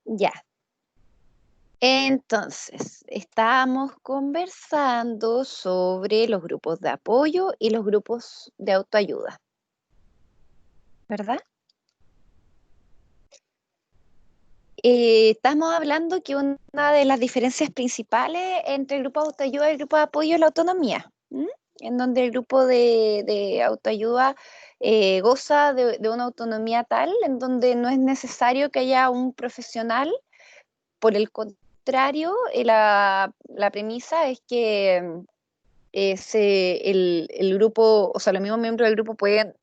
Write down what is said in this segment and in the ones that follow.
Ya. Entonces, estábamos conversando sobre los grupos de apoyo y los grupos de autoayuda, ¿verdad? Estamos hablando que una de las diferencias principales entre el grupo de autoayuda y el grupo de apoyo es la autonomía, ¿m? En donde el grupo de autoayuda goza de una autonomía tal en donde no es necesario que haya un profesional. Por el contrario, la premisa es que el grupo, o sea, los mismos miembros del grupo pueden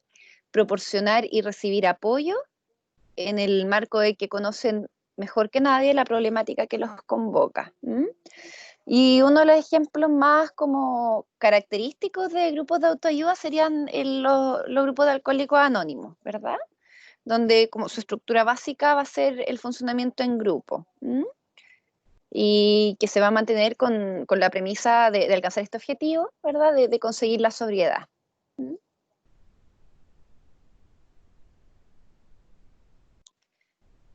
proporcionar y recibir apoyo en el marco de que conocen mejor que nadie la problemática que los convoca. ¿M? Y uno de los ejemplos más como característicos de grupos de autoayuda serían los grupos de alcohólicos anónimos, ¿verdad? Donde como su estructura básica va a ser el funcionamiento en grupo. ¿M? Y que se va a mantener con la premisa de alcanzar este objetivo, ¿verdad? De conseguir la sobriedad. ¿Mm?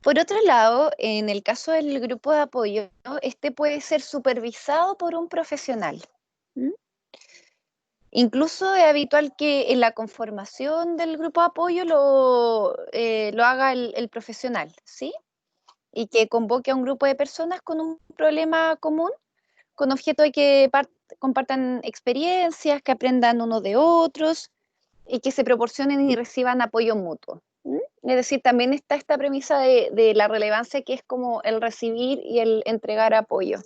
Por otro lado, en el caso del grupo de apoyo, este puede ser supervisado por un profesional. ¿Mm? Incluso es habitual que en la conformación del grupo de apoyo lo haga el profesional, ¿sí? Y que convoque a un grupo de personas con un problema común con objeto de que compartan experiencias, que aprendan unos de otros y que se proporcionen y reciban apoyo mutuo. ¿Mm? Es decir, también está esta premisa de la relevancia que es como el recibir y el entregar apoyo.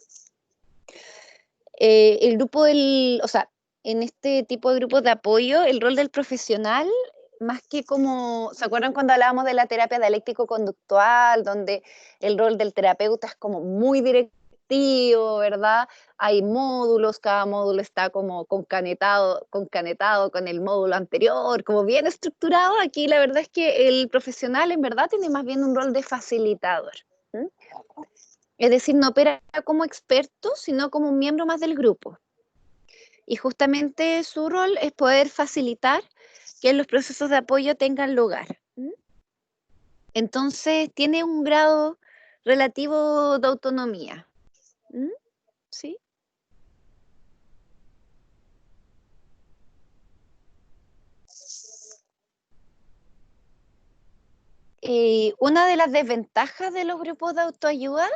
El grupo o sea, en este tipo de grupos de apoyo, el rol del profesional, más que como, ¿se acuerdan cuando hablábamos de la terapia dialéctico-conductual, donde el rol del terapeuta es como muy directivo, ¿verdad? Hay módulos, cada módulo está como concanetado con el módulo anterior, como bien estructurado. Aquí la verdad es que el profesional en verdad tiene más bien un rol de facilitador. ¿Mm? Es decir, no opera como experto, sino como un miembro más del grupo. Y justamente su rol es poder facilitar que los procesos de apoyo tengan lugar. ¿Mm? Entonces, tiene un grado relativo de autonomía. ¿Mm? ¿Sí? Una de las desventajas de los grupos de autoayuda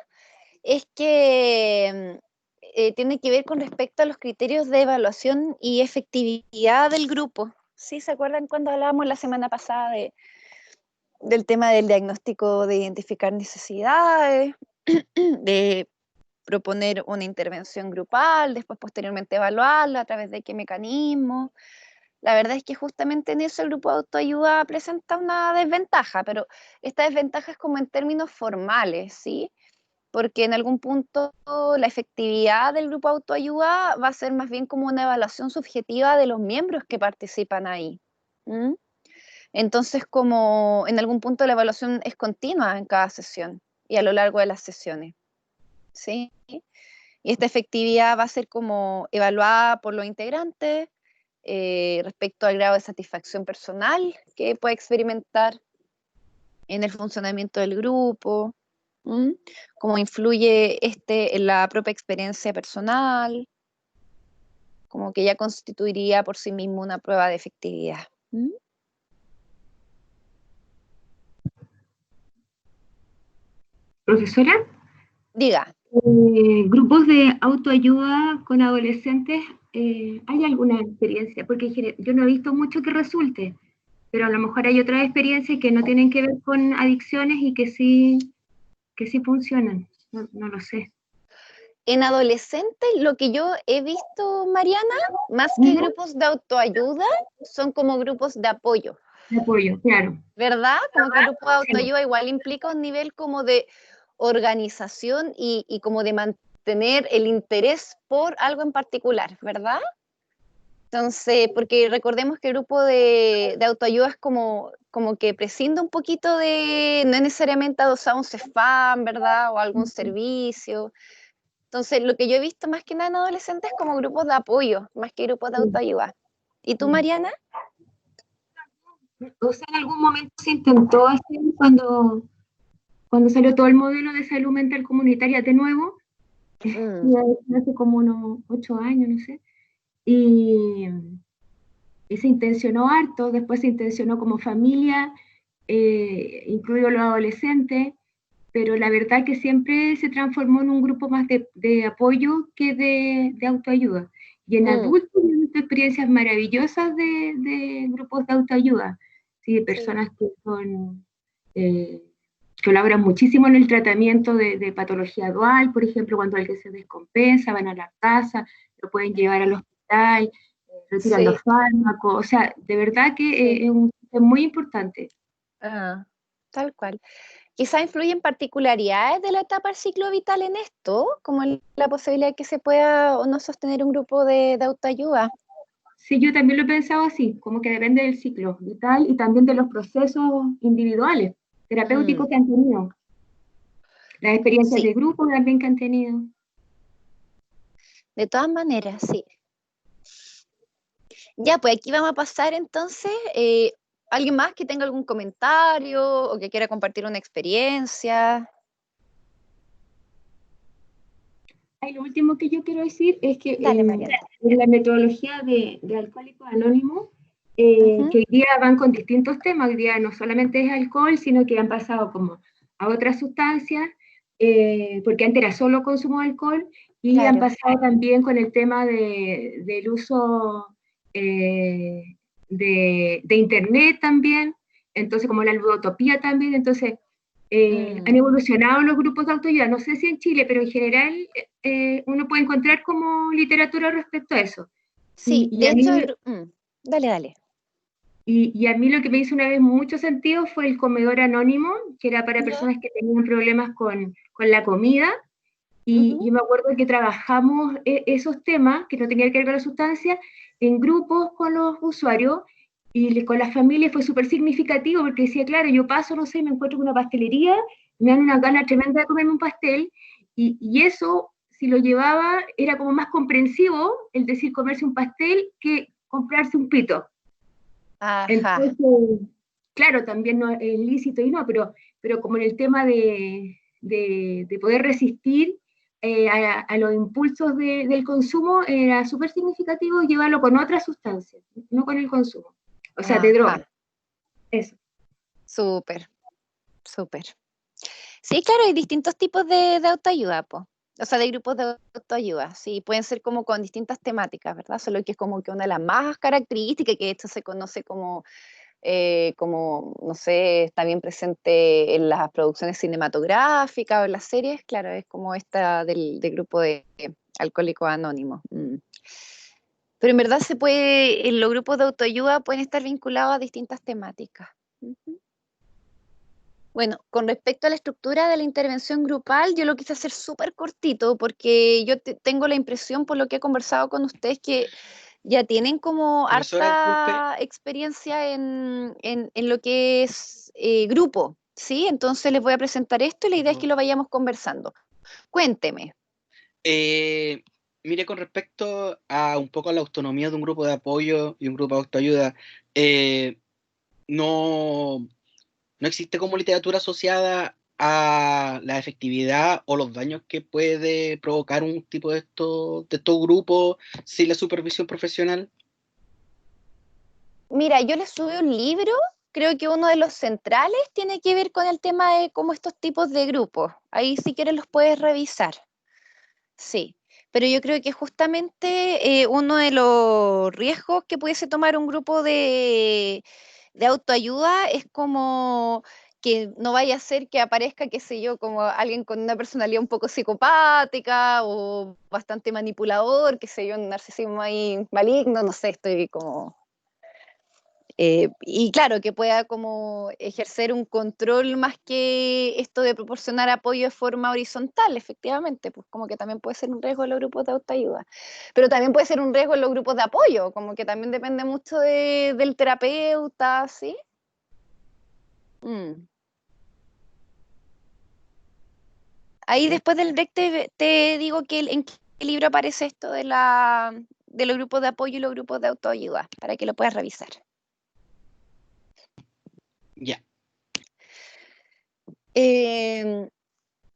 es que tiene que ver con respecto a los criterios de evaluación y efectividad del grupo. ¿Sí? ¿Se acuerdan cuando hablábamos la semana pasada del tema del diagnóstico, de identificar necesidades, de proponer una intervención grupal, después posteriormente evaluarla a través de qué mecanismos? La verdad es que justamente en eso el grupo de autoayuda presenta una desventaja, pero esta desventaja es como en términos formales, ¿sí? Porque en algún punto la efectividad del grupo de autoayuda va a ser más bien como una evaluación subjetiva de los miembros que participan ahí. ¿Mm? Entonces, como en algún punto la evaluación es continua en cada sesión y a lo largo de las sesiones, ¿sí? Y esta efectividad va a ser como evaluada por los integrantes respecto al grado de satisfacción personal que puede experimentar en el funcionamiento del grupo, ¿m? Cómo influye este en la propia experiencia personal, como que ya constituiría por sí mismo una prueba de efectividad. ¿M? Profesora, Diga. grupos de autoayuda con adolescentes, ¿hay alguna experiencia? Porque yo no he visto mucho que resulte, pero a lo mejor hay otras experiencias que no tienen que ver con adicciones y que sí funcionan. No, no lo sé. En adolescentes, lo que yo he visto, Mariana, más que Ujú. grupos de autoayuda, son como grupos de apoyo, De apoyo, claro. ¿verdad? Como que el grupo de Sí. autoayuda igual implica un nivel como de organización y como de mantener el interés por algo en particular, ¿verdad? Entonces, porque recordemos que el grupo de autoayuda es como que prescinde un poquito de, no es necesariamente adosar un CEFAM, ¿verdad? O algún servicio. Entonces, lo que yo he visto más que nada en adolescentes es como grupos de apoyo, más que grupos de Sí. autoayuda. ¿Y tú, Mm. Mariana? O sea, en algún momento se intentó hacer cuando cuando salió todo el modelo de salud mental comunitaria de nuevo, Mm, hace como unos 8 años, no sé, y, y se intencionó harto, después se intencionó como familia, incluido los adolescentes, pero la verdad que siempre se transformó en un grupo más de apoyo que de autoayuda. Y en mm, adultos he visto experiencias maravillosas de grupos de autoayuda, ¿sí? De sí. personas que son, eh, colaboran muchísimo en el tratamiento de patología dual, por ejemplo, cuando alguien se descompensa, van a la casa, lo pueden llevar al hospital, retiran los Sí, fármacos, o sea, de verdad que sí. es muy importante. Ah, tal cual. Quizá influyen particularidades de la etapa del ciclo vital en esto, como la posibilidad de que se pueda o no sostener un grupo de autoayuda. Sí, yo también lo he pensado así, como que depende del ciclo vital y también de los procesos individuales, terapéuticos Mm, que han tenido, las experiencias sí, de grupo también que han tenido. de todas maneras, sí. Ya, pues aquí vamos a pasar entonces. ¿Alguien más que tenga algún comentario o que quiera compartir una experiencia? Ay, lo último que yo quiero decir es que Dale, Mariana. en la metodología de Alcohólicos Anónimos, que Ujú, hoy día van con distintos temas, hoy día no solamente es alcohol, sino que han pasado como a otras sustancias, porque antes era solo consumo de alcohol, y han claro. pasado también con el tema del uso eh, de Internet también, entonces como la ludotopía también, entonces han Mm, evolucionado los grupos de autoayuda, no sé si en Chile, pero en general uno puede encontrar como literatura respecto a eso. sí, Y, y de a hecho, mí, dale, dale. y a mí lo que me hizo una vez mucho sentido fue el comedor anónimo, que era para ¿Ya? personas que tenían problemas con la comida. Y Ujú. yo me acuerdo que trabajamos esos temas, que no tenían que ver con la sustancia, en grupos con los usuarios y con las familias fue súper significativo porque decía, claro, yo paso, no sé, me encuentro con una pastelería, me dan una gana tremenda de comerme un pastel y eso, si lo llevaba, era como más comprensivo el decir comerse un pastel que comprarse un pito. Ajá. Entonces, claro, también no es lícito y no, pero como en el tema de poder resistir a los impulsos del consumo, era súper significativo llevarlo con otras sustancias, no con el consumo. O sea, de droga, Ajá. eso. Súper, súper. Sí, claro, hay distintos tipos de autoayuda, po. O sea, de grupos de autoayuda, sí, pueden ser como con distintas temáticas, ¿verdad? Solo que es como que una de las más características, que esto se conoce como, no sé, está bien presente en las producciones cinematográficas o en las series, claro, es como esta del grupo de Alcohólicos Anónimos. Mm. Pero en verdad se puede, en los grupos de autoayuda pueden estar vinculados a distintas temáticas. Ujú. Bueno, con respecto a la estructura de la intervención grupal, yo lo quise hacer súper cortito porque yo tengo la impresión, por lo que he conversado con ustedes, que ya tienen como Profesora, disculpe. harta experiencia en lo que es grupo, ¿sí? Entonces les voy a presentar esto y la idea es que No. lo vayamos conversando. Cuénteme. Eh, Mire, con respecto a un poco a la autonomía de un grupo de apoyo y un grupo de autoayuda, eh, no, no existe como literatura asociada a la efectividad o los daños que puede provocar un tipo de estos grupos sin la supervisión profesional. Mira, yo les subí un libro, creo que uno de los centrales tiene que ver con el tema de cómo estos tipos de grupos. Ahí si quieres los puedes revisar. Sí, pero yo creo que justamente uno de los riesgos que pudiese tomar un grupo de autoayuda es como que no vaya a ser que aparezca, qué sé yo, como alguien con una personalidad un poco psicopática o bastante manipulador, qué sé yo, un narcisismo ahí maligno, no sé, estoy como y claro, que pueda como ejercer un control más que esto de proporcionar apoyo de forma horizontal, efectivamente, pues como que también puede ser un riesgo en los grupos de autoayuda, pero también puede ser un riesgo en los grupos de apoyo, como que también depende mucho del terapeuta, ¿sí? Mm. Ahí después del break te digo que en qué libro aparece esto de los grupos de apoyo y los grupos de autoayuda, para que lo puedas revisar. Ya.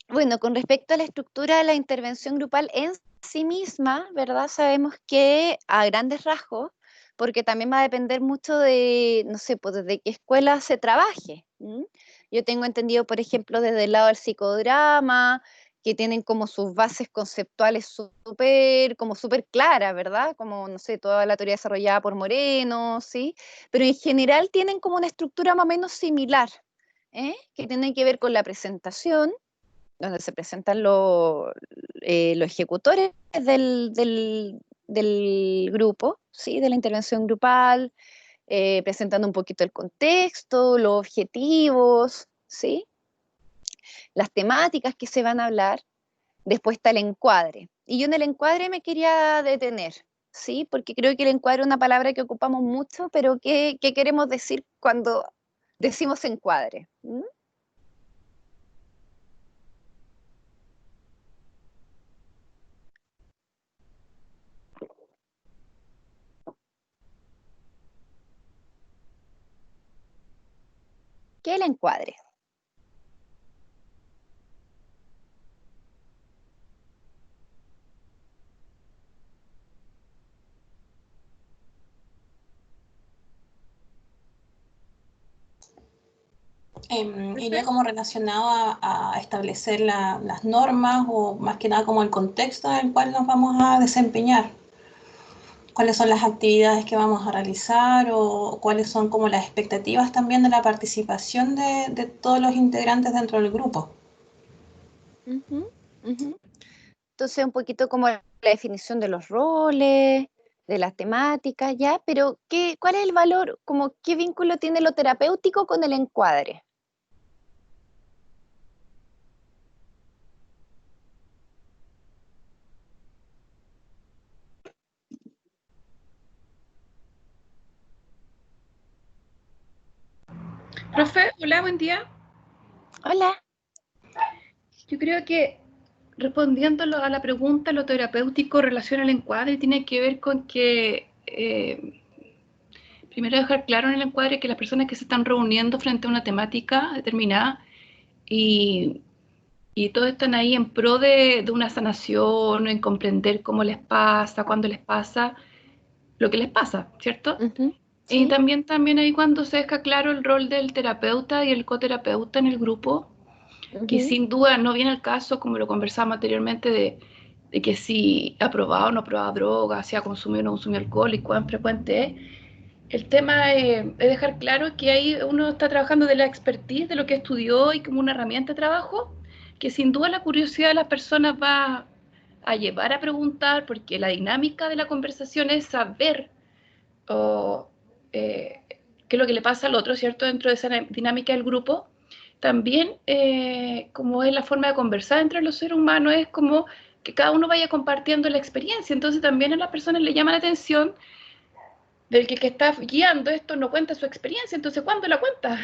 Bueno, con respecto a la estructura de la intervención grupal en sí misma, ¿verdad? Sabemos que a grandes rasgos, porque también va a depender mucho de, no sé, pues desde qué escuela se trabaje. ¿M? Yo tengo entendido, por ejemplo, desde el lado del psicodrama, que tienen como sus bases conceptuales como súper claras, ¿verdad? Como, no sé, toda la teoría desarrollada por Moreno, ¿sí? Pero en general tienen como una estructura más o menos similar, que tiene que ver con la presentación, donde se presentan los ejecutores del grupo, ¿sí? De la intervención grupal, presentando un poquito el contexto, los objetivos, ¿sí? Las temáticas que se van a hablar. Después está el encuadre. Y yo en el encuadre me quería detener, ¿sí? Porque creo que el encuadre es una palabra que ocupamos mucho, pero ¿qué queremos decir cuando decimos encuadre? ¿Mm? ¿Qué es el encuadre? Iría como relacionado a establecer las normas o más que nada como el contexto en el cual nos vamos a desempeñar. Cuáles son las actividades que vamos a realizar o cuáles son como las expectativas también de la participación de todos los integrantes dentro del grupo. Ujú, ujú. Entonces, un poquito como la definición de los roles, de las temáticas, ¿ya? Pero, ¿cuál es el valor, como qué vínculo tiene lo terapéutico con el encuadre? Profe, hola, buen día. Hola. Yo creo que respondiendo a la pregunta, lo terapéutico relaciona al encuadre tiene que ver con que, primero dejar claro en el encuadre que las personas que se están reuniendo frente a una temática determinada y, y todos están ahí en pro de una sanación, en comprender cómo les pasa, cuándo les pasa, lo que les pasa, ¿cierto? Ujú, Y sí. también ahí cuando se deja claro el rol del terapeuta y el coterapeuta en el grupo, que Ujú, sin duda no viene al caso, como lo conversamos anteriormente, de que si ha probado o no ha probado droga, si ha consumido o no consumido alcohol y cuán frecuente es. El tema es dejar claro que ahí uno está trabajando de la expertise, de lo que estudió y como una herramienta de trabajo, que sin duda la curiosidad de las personas va a llevar a preguntar, porque la dinámica de la conversación es saber o, qué es lo que le pasa al otro, ¿cierto? Dentro de esa dinámica del grupo. También, como es la forma de conversar entre los seres humanos, es como que cada uno vaya compartiendo la experiencia. Entonces también a las personas le llama la atención del que está guiando esto no cuenta su experiencia. Entonces, ¿cuándo la cuenta?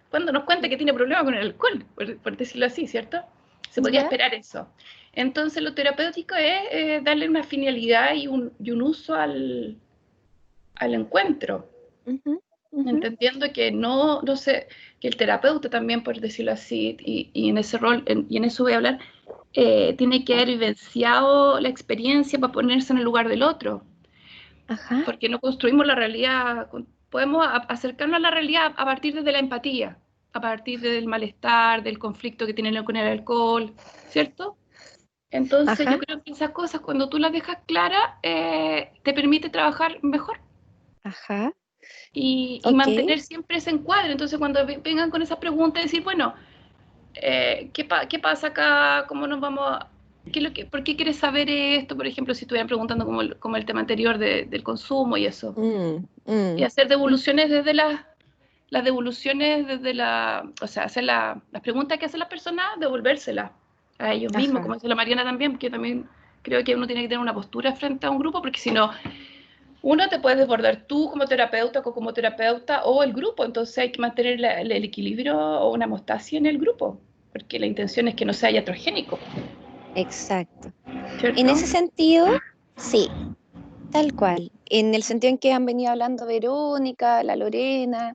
¿Cuándo nos cuenta que tiene problemas con el alcohol? Por decirlo así, ¿cierto? Se podría ¿ya? esperar eso. Entonces, lo terapéutico es darle una finalidad y un uso al encuentro, Ujú, ujú. entendiendo que no sé, que el terapeuta también, por decirlo así, y en ese rol, y en eso voy a hablar, tiene que haber vivenciado la experiencia para ponerse en el lugar del otro, Ajá. porque no construimos la realidad, podemos acercarnos a la realidad a partir de la empatía, a partir del malestar, del conflicto que tienen con el alcohol, ¿cierto? Entonces yo Ajá. creo que esas cosas cuando tú las dejas claras, te permite trabajar mejor Ajá. y Ok. mantener siempre ese encuadre. Entonces, cuando vengan con esas preguntas, decir, bueno, ¿qué pasa acá? ¿Cómo nos vamos a...? ¿Por qué quieres saber esto? Por ejemplo, si estuvieran preguntando como el tema anterior del consumo y eso. Mm, Y mm. hacer devoluciones desde las devoluciones desde o sea, hacer las preguntas que hacen las personas, devolvérselas a ellos mismos, Ajá. como dice la Mariana también, porque también creo que uno tiene que tener una postura frente a un grupo, porque si no, uno te puedes desbordar tú como terapeuta o el grupo, entonces hay que mantener el equilibrio o una homeostasis en el grupo, porque la intención es que no sea iatrogénico, Exacto. En ¿cierto? ese sentido, sí, tal cual. En el sentido en que han venido hablando Verónica, la Lorena,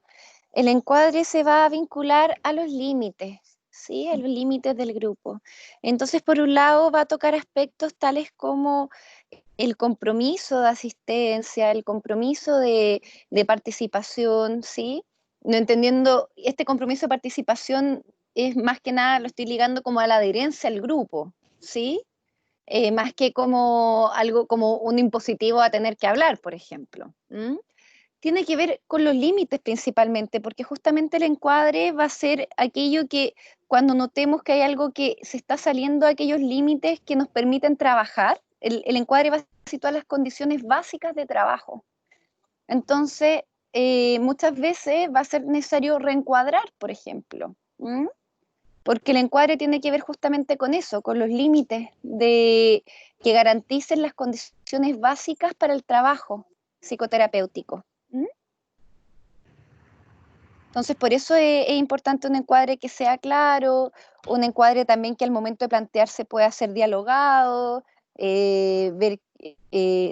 el encuadre se va a vincular a los límites, ¿sí? A los límites del grupo. Entonces, por un lado, va a tocar aspectos tales como el compromiso de asistencia, el compromiso de participación, ¿sí? No entendiendo, este compromiso de participación es más que nada, lo estoy ligando como a la adherencia al grupo, ¿sí? Más que como algo como un impositivo a tener que hablar, por ejemplo. Tiene que ver con los límites principalmente, porque justamente el encuadre va a ser aquello que cuando notemos que hay algo que se está saliendo de aquellos límites que nos permiten trabajar, el encuadre va a situar las condiciones básicas de trabajo. Entonces, muchas veces va a ser necesario reencuadrar, por ejemplo, porque el encuadre tiene que ver justamente con eso, con los límites que garanticen las condiciones básicas para el trabajo psicoterapéutico. Entonces, por eso es importante un encuadre que sea claro, un encuadre también que al momento de plantearse pueda ser dialogado,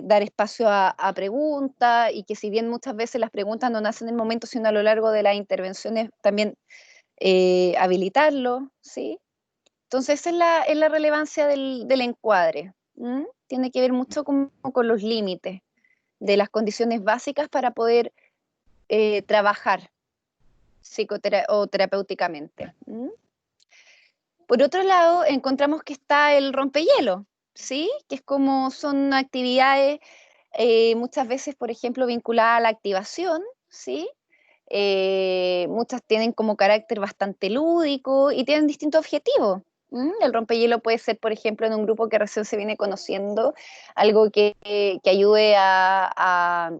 dar espacio a preguntas, y que si bien muchas veces las preguntas no nacen en el momento, sino a lo largo de las intervenciones, también habilitarlo, ¿sí? Entonces, esa es la relevancia del encuadre. Tiene que ver mucho con los límites de las condiciones básicas para poder trabajar o terapéuticamente. Por otro lado, encontramos que está el rompehielo, ¿sí? Que es como son actividades muchas veces, por ejemplo, vinculadas a la activación, ¿sí? Muchas tienen como carácter bastante lúdico y tienen distintos objetivos. El rompehielo puede ser, por ejemplo, en un grupo que recién se viene conociendo, algo que ayude a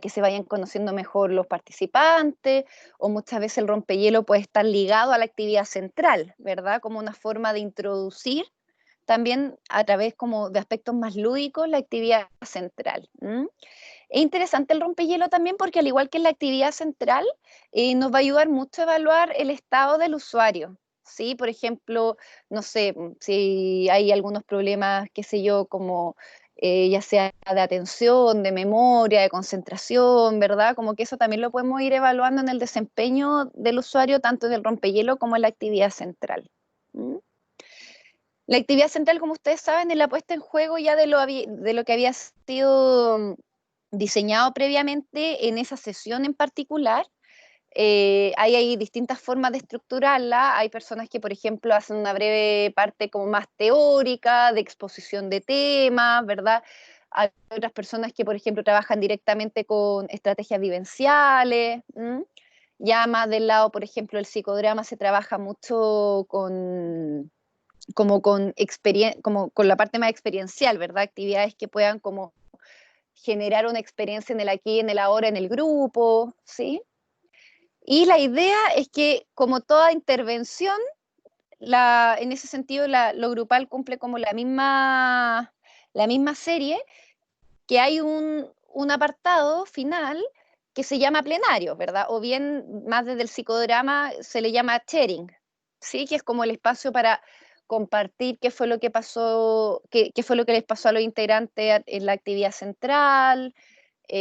que se vayan conociendo mejor los participantes, o muchas veces el rompehielo puede estar ligado a la actividad central, ¿verdad? Como una forma de introducir también a través como de aspectos más lúdicos la actividad central. Es interesante el rompehielo también porque al igual que en la actividad central, nos va a ayudar mucho a evaluar el estado del usuario. ¿Sí? Por ejemplo, no sé, si hay algunos problemas, qué sé yo, como ya sea de atención, de memoria, de concentración, ¿verdad? Como que eso también lo podemos ir evaluando en el desempeño del usuario, tanto en el rompehielo como en la actividad central. ¿Mm? La actividad central, como ustedes saben, es la puesta en juego ya de lo que había sido diseñado previamente en esa sesión en particular. Hay distintas formas de estructurarla. Hay personas que, por ejemplo, hacen una breve parte como más teórica, de exposición de temas, ¿verdad? Hay otras personas que, por ejemplo, trabajan directamente con estrategias vivenciales. Ya más del lado, por ejemplo, del psicodrama se trabaja mucho como con la parte más experiencial, ¿verdad? Actividades que puedan como generar una experiencia en el aquí, en el ahora, en el grupo, ¿sí? Y la idea es que, como toda intervención, en ese sentido lo grupal cumple como la misma serie, que hay un apartado final que se llama plenario, ¿verdad? O bien, más desde el psicodrama, se le llama sharing, ¿sí? Que es como el espacio para compartir qué fue lo que pasó, qué fue lo que les pasó a los integrantes en la actividad central. Y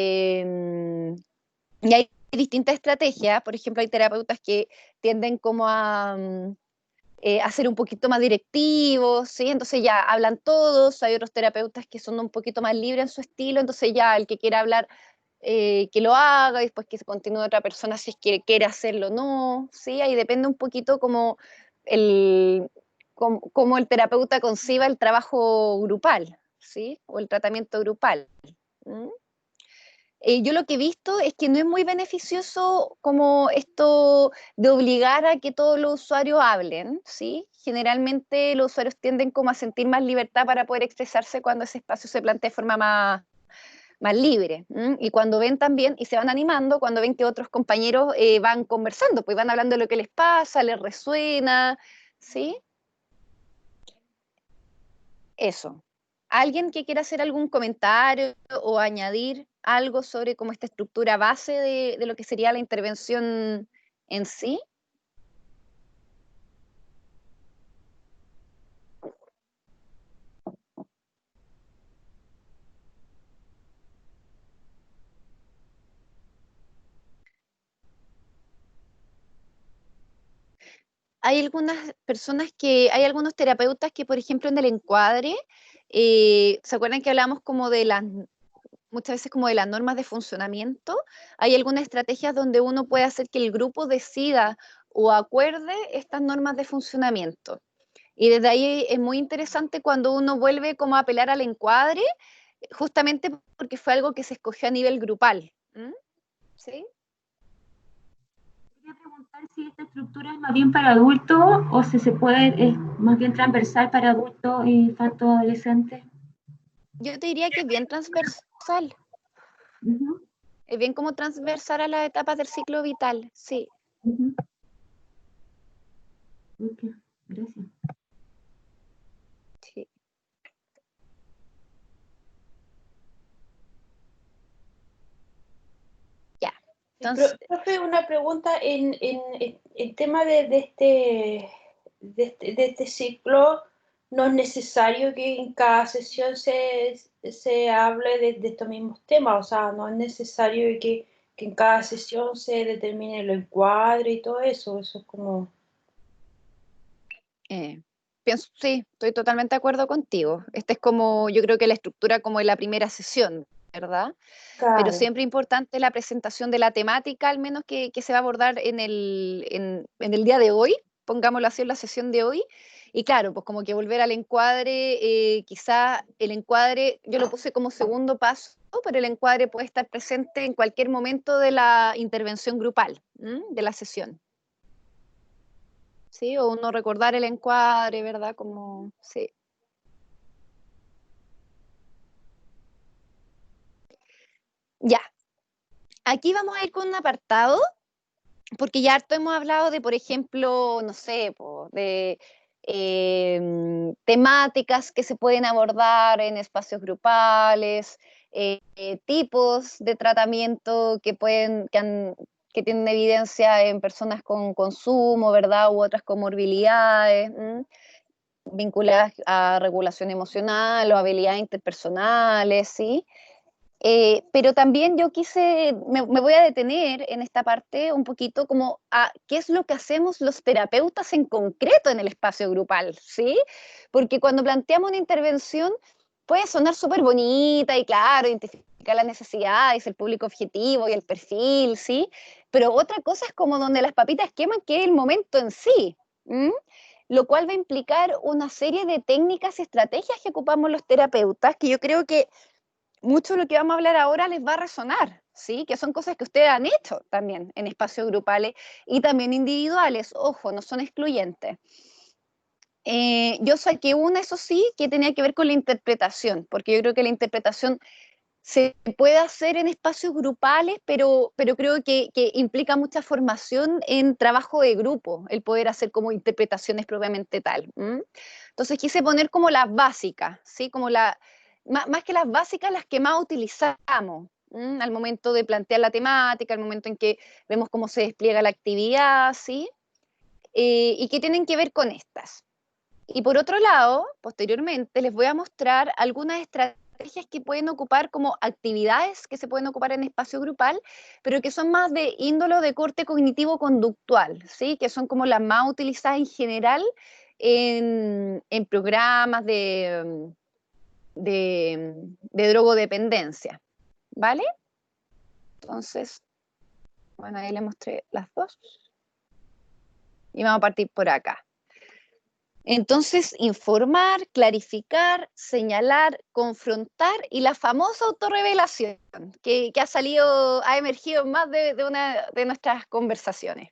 hay distintas estrategias. Por ejemplo, hay terapeutas que tienden como a ser un poquito más directivos, ¿sí? Entonces ya hablan todos. Hay otros terapeutas que son un poquito más libres en su estilo, entonces ya el que quiera hablar, que lo haga, y después que se continúe otra persona si es que quiere hacerlo o no, ¿sí? Ahí depende un poquito el, como el terapeuta conciba el trabajo grupal, ¿sí? O el tratamiento grupal. ¿Mm? Yo lo que he visto es que no es muy beneficioso como esto de obligar a que todos los usuarios hablen, ¿sí? Generalmente los usuarios tienden como a sentir más libertad para poder expresarse cuando ese espacio se plantea de forma más libre. Y cuando ven también, y se van animando, cuando ven que otros compañeros van conversando, pues van hablando de lo que les pasa, les resuena, ¿sí? Eso. ¿Alguien que quiera hacer algún comentario o añadir algo sobre cómo esta estructura base de lo que sería la intervención en sí? hay algunas personas hay algunos terapeutas que, por ejemplo, en el encuadre, ¿se acuerdan que hablamos como de muchas veces como de las normas de funcionamiento? Hay algunas estrategias donde uno puede hacer que el grupo decida o acuerde estas normas de funcionamiento. Y desde ahí es muy interesante cuando uno vuelve como a apelar al encuadre, justamente porque fue algo que se escogió a nivel grupal. ¿Sí? Quería preguntar si esta estructura es más bien para adultos o si se puede, es más bien transversal para adultos, infantos, adolescentes. Yo te diría que es bien transversal. Es bien como transversal a las etapas del ciclo vital, sí. Ok, gracias. Sí. Ya. Entonces, Profe, una pregunta en el tema de este ciclo. No es necesario que en cada sesión se hable de estos mismos temas, o sea, no es necesario que en cada sesión se determine el encuadre y todo eso es como... pienso, sí, estoy totalmente de acuerdo contigo. Esta es como, yo creo que la estructura como de la primera sesión, ¿verdad? Claro. Pero siempre importante la presentación de la temática, al menos que se va a abordar en el día de hoy, pongámoslo así, en la sesión de hoy. Y claro, pues como que volver al encuadre, quizá el encuadre, yo lo puse como segundo paso, pero el encuadre puede estar presente en cualquier momento de la intervención grupal, de la sesión. ¿Sí? O uno recordar el encuadre, ¿verdad? Como, sí. Ya. Aquí vamos a ir con un apartado, porque ya harto hemos hablado de, por ejemplo, no sé, de temáticas que se pueden abordar en espacios grupales, tipos de tratamiento que tienen evidencia en personas con consumo, ¿verdad? U otras comorbilidades, vinculadas a regulación emocional o habilidades interpersonales, ¿sí? Pero también yo me voy a detener en esta parte un poquito como a qué es lo que hacemos los terapeutas en concreto en el espacio grupal, ¿sí? Porque cuando planteamos una intervención puede sonar súper bonita y claro, identificar las necesidades, el público objetivo y el perfil, ¿sí? Pero otra cosa es como donde las papitas queman, que es el momento en sí, lo cual va a implicar una serie de técnicas y estrategias que ocupamos los terapeutas, que yo creo que mucho de lo que vamos a hablar ahora les va a resonar, ¿sí? Que son cosas que ustedes han hecho también en espacios grupales y también individuales, ojo, no son excluyentes. Yo saqué una, eso sí, que tenía que ver con la interpretación, porque yo creo que la interpretación se puede hacer en espacios grupales, pero creo que implica mucha formación en trabajo de grupo, el poder hacer como interpretaciones propiamente tal. Entonces quise poner como las básicas, ¿sí? Como más que las básicas, las que más utilizamos al momento de plantear la temática, al momento en que vemos cómo se despliega la actividad, ¿sí? Y que tienen que ver con estas. Y por otro lado, posteriormente, les voy a mostrar algunas estrategias que pueden ocupar como actividades que se pueden ocupar en espacio grupal, pero que son más de índole de corte cognitivo-conductual, ¿sí? Que son como las más utilizadas en general en programas de drogodependencia, ¿vale? Entonces, bueno, ahí les mostré las dos. Y vamos a partir por acá. Entonces, informar, clarificar, señalar, confrontar y la famosa autorrevelación que ha emergido en más de una de nuestras conversaciones.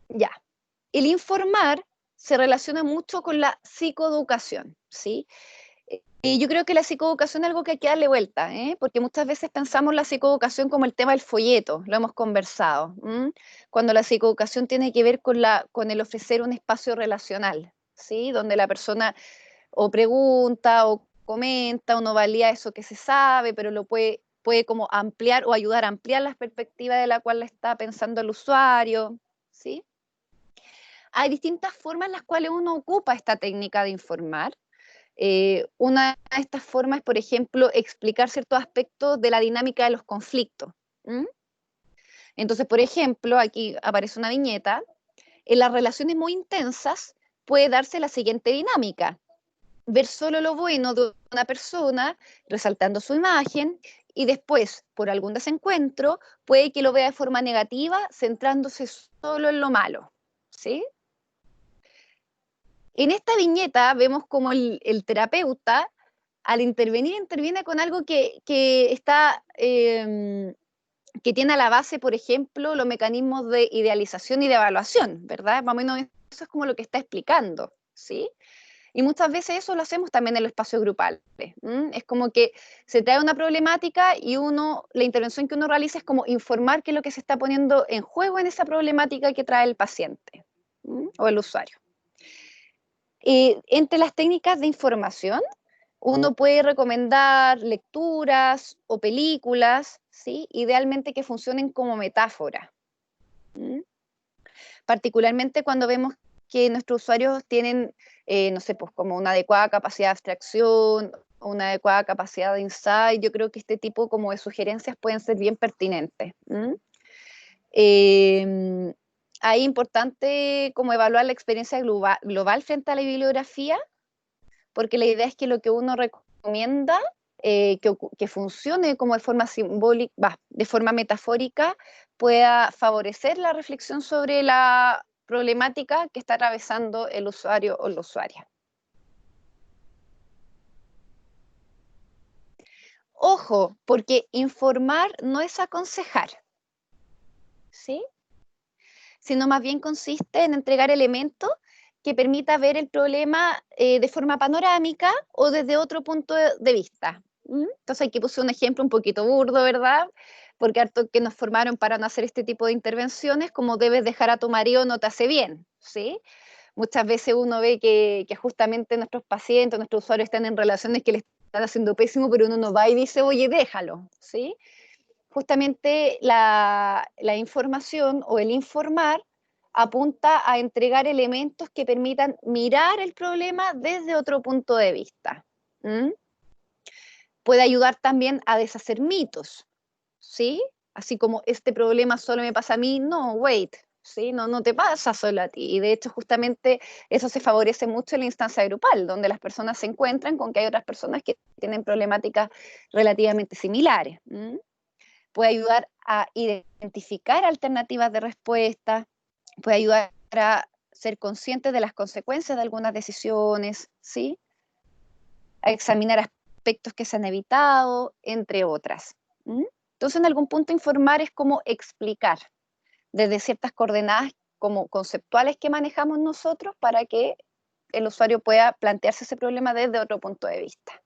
Ya. El informar se relaciona mucho con la psicoeducación, ¿sí? Y yo creo que la psicoeducación es algo que hay que darle vuelta, porque muchas veces pensamos la psicoeducación como el tema del folleto, lo hemos conversado, cuando la psicoeducación tiene que ver con el ofrecer un espacio relacional, ¿sí? Donde la persona o pregunta o comenta o no valía eso que se sabe, pero lo puede como ampliar o ayudar a ampliar las perspectivas de la cual está pensando el usuario, ¿sí? Hay distintas formas en las cuales uno ocupa esta técnica de informar. Una de estas formas es, por ejemplo, explicar ciertos aspectos de la dinámica de los conflictos. Entonces, por ejemplo, aquí aparece una viñeta. En las relaciones muy intensas puede darse la siguiente dinámica: ver solo lo bueno de una persona, resaltando su imagen, y después, por algún desencuentro, puede que lo vea de forma negativa, centrándose solo en lo malo, ¿sí? En esta viñeta vemos como el terapeuta, al intervenir, interviene con algo que está... que tiene a la base, por ejemplo, los mecanismos de idealización y de evaluación, ¿verdad? Más o menos eso es como lo que está explicando, ¿sí? Y muchas veces eso lo hacemos también en los espacios grupales. Es como que se trae una problemática y la intervención que uno realiza es como informar qué es lo que se está poniendo en juego en esa problemática que trae el paciente o el usuario. Entre las técnicas de información, uno puede recomendar lecturas o películas, ¿sí? Idealmente que funcionen como metáfora. Particularmente cuando vemos que nuestros usuarios tienen, no sé, pues como una adecuada capacidad de abstracción, una adecuada capacidad de insight. Yo creo que este tipo como de sugerencias pueden ser bien pertinentes. Ahí importante como evaluar la experiencia global frente a la bibliografía, porque la idea es que lo que uno recomienda que funcione como de forma simbólica, de forma metafórica, pueda favorecer la reflexión sobre la problemática que está atravesando el usuario o la usuaria. Ojo, porque informar no es aconsejar, ¿sí? Sino más bien consiste en entregar elementos que permita ver el problema de forma panorámica o desde otro punto de vista. Entonces aquí puse un ejemplo un poquito burdo, ¿verdad? Porque harto que nos formaron para no hacer este tipo de intervenciones, como debes dejar a tu marido no te hace bien, ¿sí? Muchas veces uno ve que justamente nuestros pacientes, nuestros usuarios están en relaciones que les están haciendo pésimo, pero uno no va y dice, oye, déjalo, ¿sí? Justamente la información o el informar apunta a entregar elementos que permitan mirar el problema desde otro punto de vista. Puede ayudar también a deshacer mitos, ¿sí? Así como este problema solo me pasa a mí, no, wait, ¿sí? No te pasa solo a ti. Y de hecho, justamente eso se favorece mucho en la instancia grupal, donde las personas se encuentran con que hay otras personas que tienen problemáticas relativamente similares. Puede ayudar a identificar alternativas de respuesta, puede ayudar a ser consciente de las consecuencias de algunas decisiones, ¿sí? A examinar aspectos que se han evitado, entre otras. Entonces, en algún punto informar es como explicar desde ciertas coordenadas como conceptuales que manejamos nosotros para que el usuario pueda plantearse ese problema desde otro punto de vista.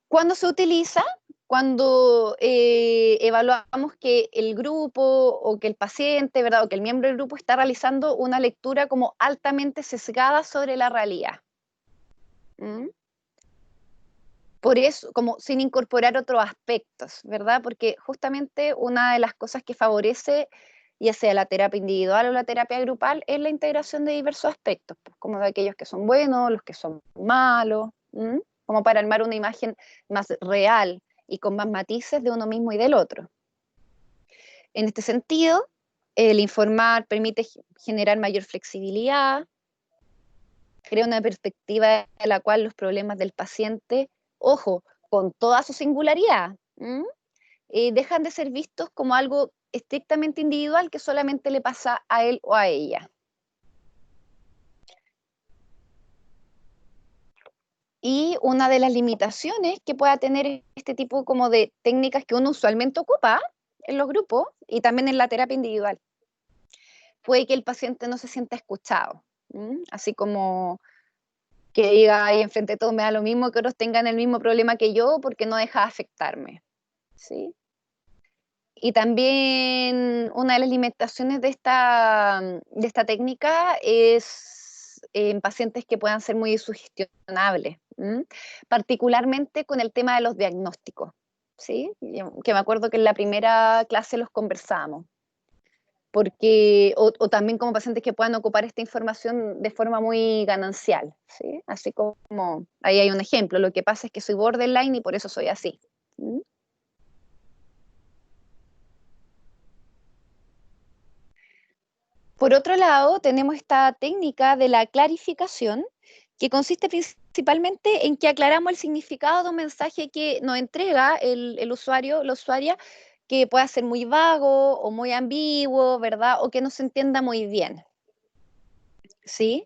¿Cuándo se utiliza? Cuando evaluamos que el grupo o que el paciente, ¿verdad? O que el miembro del grupo está realizando una lectura como altamente sesgada sobre la realidad. Por eso, como sin incorporar otros aspectos, ¿verdad? Porque justamente una de las cosas que favorece, ya sea la terapia individual o la terapia grupal, es la integración de diversos aspectos, pues, como de aquellos que son buenos, los que son malos, como para armar una imagen más real y con más matices de uno mismo y del otro. En este sentido, el informar permite generar mayor flexibilidad, crea una perspectiva en la cual los problemas del paciente, ojo, con toda su singularidad, dejan de ser vistos como algo estrictamente individual que solamente le pasa a él o a ella. Y una de las limitaciones que pueda tener este tipo como de técnicas que uno usualmente ocupa en los grupos y también en la terapia individual, puede que el paciente no se sienta escuchado, así como que diga ahí enfrente de todo me da lo mismo que otros tengan el mismo problema que yo porque no deja de afectarme, ¿sí? Y también una de las limitaciones de esta técnica es en pacientes que puedan ser muy sugestionables, particularmente con el tema de los diagnósticos, ¿sí? Que me acuerdo que en la primera clase los conversamos. Porque, o también como pacientes que puedan ocupar esta información de forma muy ganancial, ¿sí? Así como, ahí hay un ejemplo, lo que pasa es que soy borderline y por eso soy así. Por otro lado, tenemos esta técnica de la clarificación, que consiste principalmente en que aclaramos el significado de un mensaje que nos entrega el usuario, la usuaria, que pueda ser muy vago o muy ambiguo, ¿verdad? O que no se entienda muy bien. ¿Sí?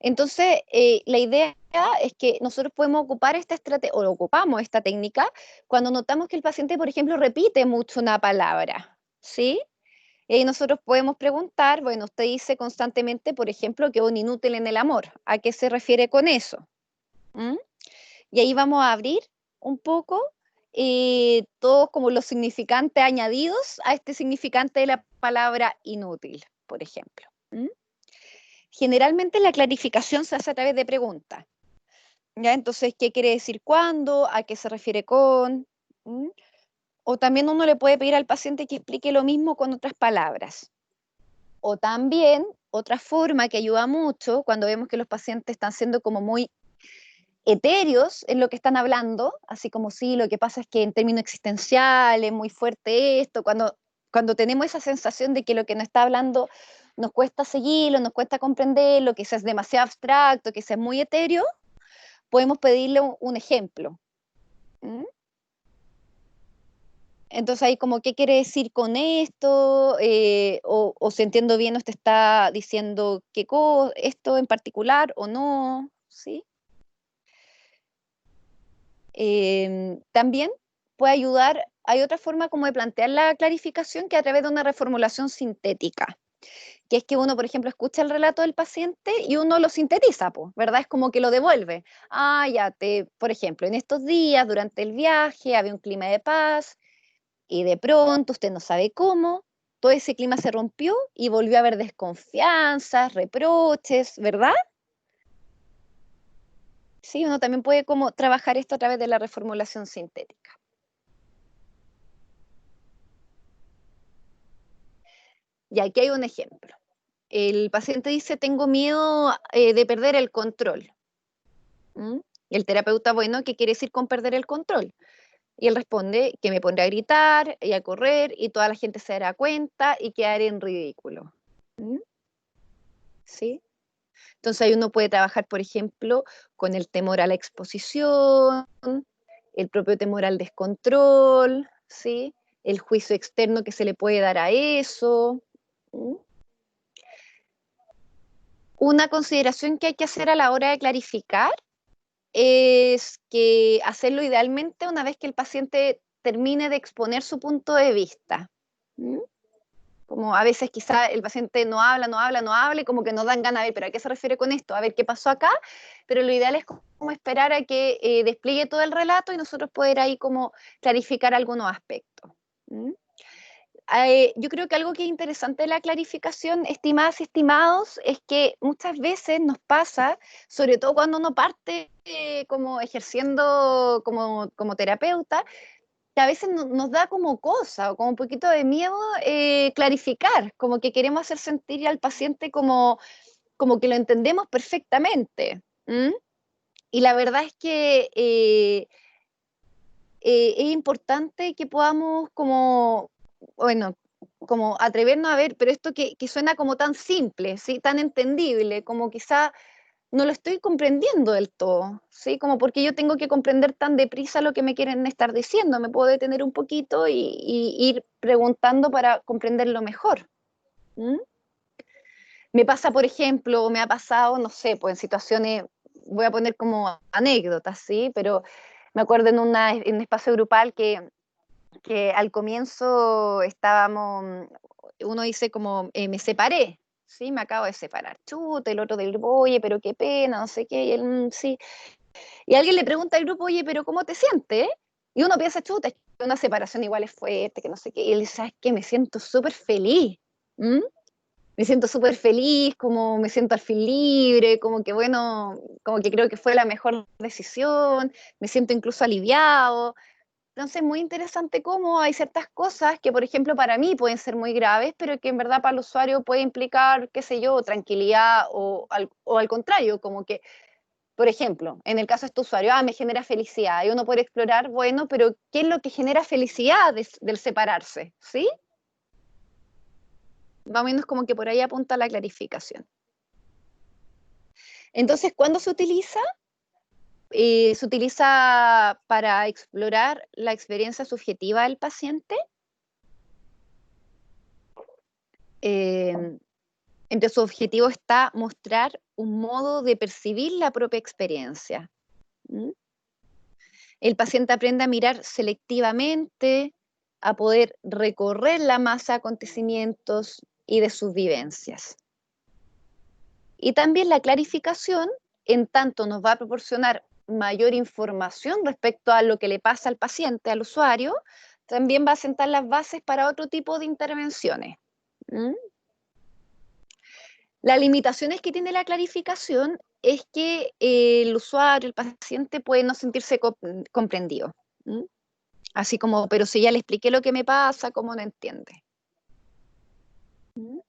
Entonces, la idea es que nosotros podemos ocupar esta estrategia, o ocupamos esta técnica, cuando notamos que el paciente, por ejemplo, repite mucho una palabra, ¿sí? Y nosotros podemos preguntar, bueno, usted dice constantemente, por ejemplo, que es un inútil en el amor. ¿A qué se refiere con eso? ¿Mm? Y ahí vamos a abrir un poco todos como los significantes añadidos a este significante de la palabra inútil, por ejemplo. ¿Mm? Generalmente la clarificación se hace a través de preguntas. ¿Ya? Entonces, ¿qué quiere decir cuándo? ¿A qué se refiere con? ¿Mm? O también uno le puede pedir al paciente que explique lo mismo con otras palabras. O también, otra forma que ayuda mucho cuando vemos que los pacientes están siendo como muy etéreos en lo que están hablando, así como sí, lo que pasa es que en términos existenciales, muy fuerte esto, cuando tenemos esa sensación de que lo que nos está hablando nos cuesta seguirlo, nos cuesta comprenderlo, quizás es demasiado abstracto, quizás es muy etéreo, podemos pedirle un ejemplo. ¿Mm? Entonces ahí como, ¿qué quiere decir con esto? O si entiendo bien, ¿usted está diciendo esto en particular o no? ¿Sí? También puede ayudar, hay otra forma como de plantear la clarificación que a través de una reformulación sintética, que es que uno, por ejemplo, escucha el relato del paciente y uno lo sintetiza, pues, ¿verdad? Es como que lo devuelve. Ah, ya, por ejemplo, en estos días, durante el viaje, había un clima de paz, y de pronto, usted no sabe cómo, todo ese clima se rompió y volvió a haber desconfianzas, reproches, ¿verdad? Sí, uno también puede como trabajar esto a través de la reformulación sintética. Y aquí hay un ejemplo. El paciente dice, tengo miedo de perder el control. ¿Mm? Y el terapeuta, bueno, ¿qué quiere decir con perder el control? Y él responde que me pondré a gritar y a correr y toda la gente se dará cuenta y quedaré en ridículo. ¿Mm? ¿Sí? Entonces ahí uno puede trabajar, por ejemplo, con el temor a la exposición, el propio temor al descontrol, ¿sí? El juicio externo que se le puede dar a eso. ¿Mm? Una consideración que hay que hacer a la hora de clarificar es que hacerlo idealmente una vez que el paciente termine de exponer su punto de vista. ¿Mm? Como a veces quizá el paciente no habla, y como que nos dan ganas de ver, pero ¿a qué se refiere con esto? A ver qué pasó acá, pero lo ideal es como esperar a que despliegue todo el relato y nosotros poder ahí como clarificar algunos aspectos. ¿Mm? Yo creo que algo que es interesante de la clarificación, estimadas y estimados, es que muchas veces nos pasa, sobre todo cuando uno parte como ejerciendo como terapeuta, que a veces nos da como cosa o como un poquito de miedo clarificar, como que queremos hacer sentir al paciente como que lo entendemos perfectamente. ¿Mm? Y la verdad es que es importante que podamos como, bueno, como atrevernos a ver, pero esto que suena como tan simple, ¿sí? Tan entendible, como quizá no lo estoy comprendiendo del todo, ¿sí? Como porque yo tengo que comprender tan deprisa lo que me quieren estar diciendo, me puedo detener un poquito y ir preguntando para comprenderlo mejor. ¿Mm? Me pasa, por ejemplo, o me ha pasado, no sé, pues en situaciones, voy a poner como anécdotas, ¿sí? Pero me acuerdo en un espacio grupal que al comienzo estábamos, uno dice como, me separé, ¿sí? Me acabo de separar. Chuta, el otro del grupo, oye, pero qué pena, no sé qué, y él, sí. Y alguien le pregunta al grupo, oye, pero ¿cómo te sientes? Y uno piensa, chuta, es que una separación igual es fuerte, que no sé qué. Y él dice, ¿sabes qué? Me siento súper feliz. ¿Mm? Me siento súper feliz, como me siento al fin libre, como que bueno, como que creo que fue la mejor decisión, me siento incluso aliviado. Entonces, muy interesante cómo hay ciertas cosas que, por ejemplo, para mí pueden ser muy graves, pero que en verdad para el usuario puede implicar, qué sé yo, tranquilidad o al contrario, como que, por ejemplo, en el caso de este usuario, me genera felicidad y uno puede explorar, bueno, pero ¿qué es lo que genera felicidad del separarse? ¿Sí? Más o menos como que por ahí apunta la clarificación. Entonces, ¿cuándo se utiliza? Se utiliza para explorar la experiencia subjetiva del paciente. Entre su objetivo está mostrar un modo de percibir la propia experiencia. ¿Mm? El paciente aprende a mirar selectivamente, a poder recorrer la masa de acontecimientos y de sus vivencias. Y también la clarificación, en tanto nos va a proporcionar mayor información respecto a lo que le pasa al paciente, al usuario, también va a sentar las bases para otro tipo de intervenciones. ¿Mm? Las limitaciones que tiene la clarificación es que el usuario, el paciente, puede no sentirse comprendido. ¿Mm? Así como, pero si ya le expliqué lo que me pasa, ¿cómo no entiende? ¿Mm?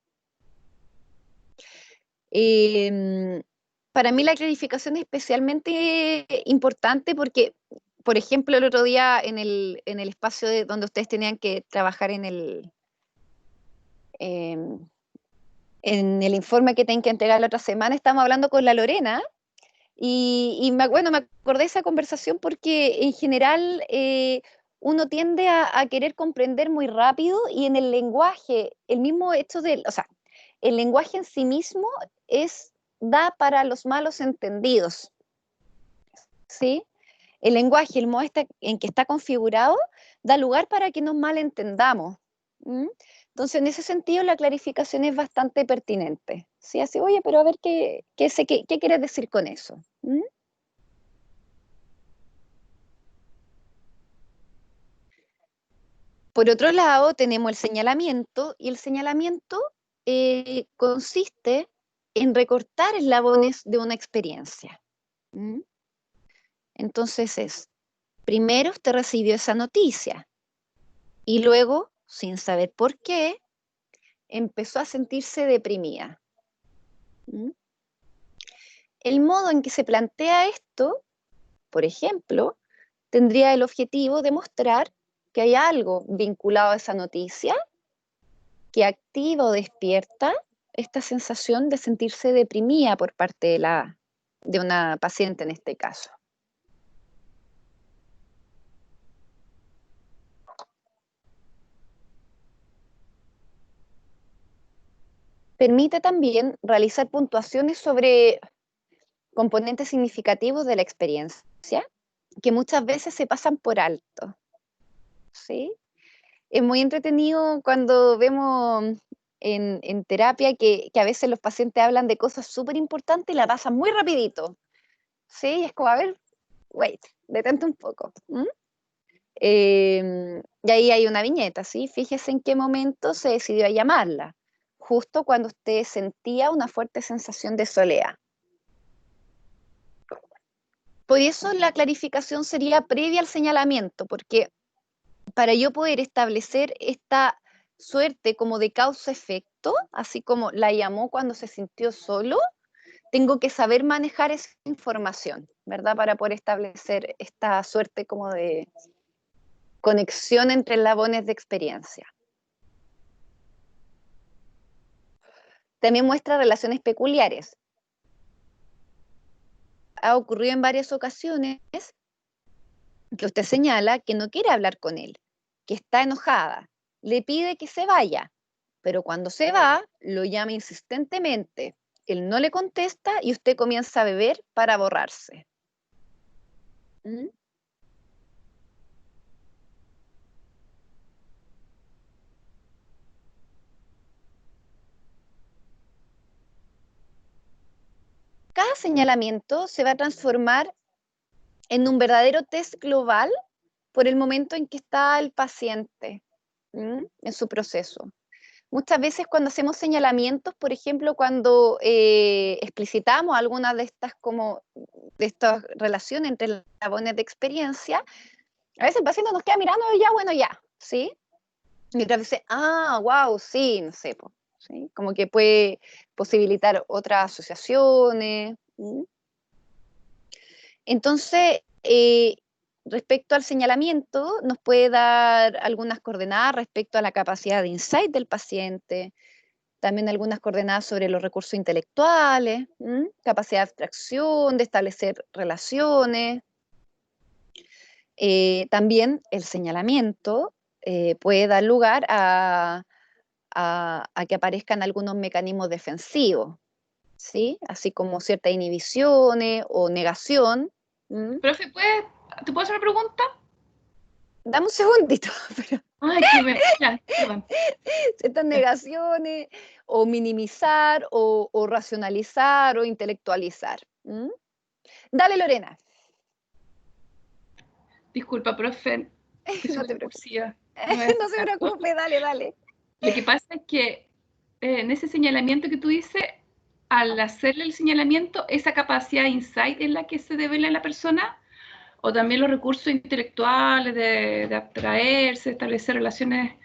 Para mí la clarificación es especialmente importante porque, por ejemplo, el otro día en el espacio donde ustedes tenían que trabajar em, en el informe que tienen que entregar la otra semana, estábamos hablando con la Lorena y bueno, me acordé de esa conversación porque en general uno tiende a querer comprender muy rápido y en el lenguaje, el mismo hecho de, o sea, el lenguaje en sí mismo da para los malos entendidos, ¿sí? El lenguaje, el modo en que está configurado, da lugar para que nos malentendamos. ¿Mm? Entonces, en ese sentido, la clarificación es bastante pertinente. ¿Sí? Así, oye, pero a ver qué quieres decir con eso. ¿Mm? Por otro lado, tenemos el señalamiento, y el señalamiento consiste en recortar eslabones de una experiencia. ¿Mm? Entonces primero usted recibió esa noticia y luego, sin saber por qué, empezó a sentirse deprimida. ¿Mm? El modo en que se plantea esto, por ejemplo, tendría el objetivo de mostrar que hay algo vinculado a esa noticia que activa o despierta esta sensación de sentirse deprimida por parte de una paciente en este caso. Permite también realizar puntuaciones sobre componentes significativos de la experiencia que muchas veces se pasan por alto, ¿sí? Es muy entretenido cuando vemos en terapia que a veces los pacientes hablan de cosas súper importantes y la pasan muy rapidito, ¿sí? Y es como, a ver, wait, detente un poco. Y ahí hay una viñeta, ¿sí? Fíjese en qué momento se decidió a llamarla, justo cuando usted sentía una fuerte sensación de soledad. Por eso la clarificación sería previa al señalamiento, porque para yo poder establecer esta suerte como de causa-efecto, así como la llamó cuando se sintió solo, tengo que saber manejar esa información, ¿verdad? Para poder establecer esta suerte como de conexión entre eslabones de experiencia. También muestra relaciones peculiares. Ha ocurrido en varias ocasiones que usted señala que no quiere hablar con él, que está enojada, le pide que se vaya, pero cuando se va, lo llama insistentemente. Él no le contesta y usted comienza a beber para borrarse. ¿Mm? Cada señalamiento se va a transformar en un verdadero test global por el momento en que está el paciente en su proceso. Muchas veces cuando hacemos señalamientos, por ejemplo, cuando explicitamos algunas de estas relaciones entre eslabones de experiencia, a veces el paciente nos queda mirando y ya, bueno, ya, ¿sí? Y otras veces, wow, sí, no sé, ¿sí? Como que puede posibilitar otras asociaciones. Entonces, respecto al señalamiento, nos puede dar algunas coordenadas respecto a la capacidad de insight del paciente, También algunas coordenadas sobre los recursos intelectuales, capacidad de abstracción, de establecer relaciones. También el señalamiento puede dar lugar a que aparezcan algunos mecanismos defensivos, ¿sí? Así como ciertas inhibiciones o negación. Profe, ¿te puedo hacer una pregunta? Dame un segundito, pero Ay, ya, perdón. ciertas negaciones, o minimizar, o racionalizar, o intelectualizar. Dale, Lorena. Disculpa, profe, que soy No muy te preocupes. impulsiva. No se preocupe, dale, dale. Lo que pasa es que en ese señalamiento que tú dices, al hacerle el señalamiento, esa capacidad de insight es la que se devela en la persona, o también los recursos intelectuales de abstraerse, establecer relaciones,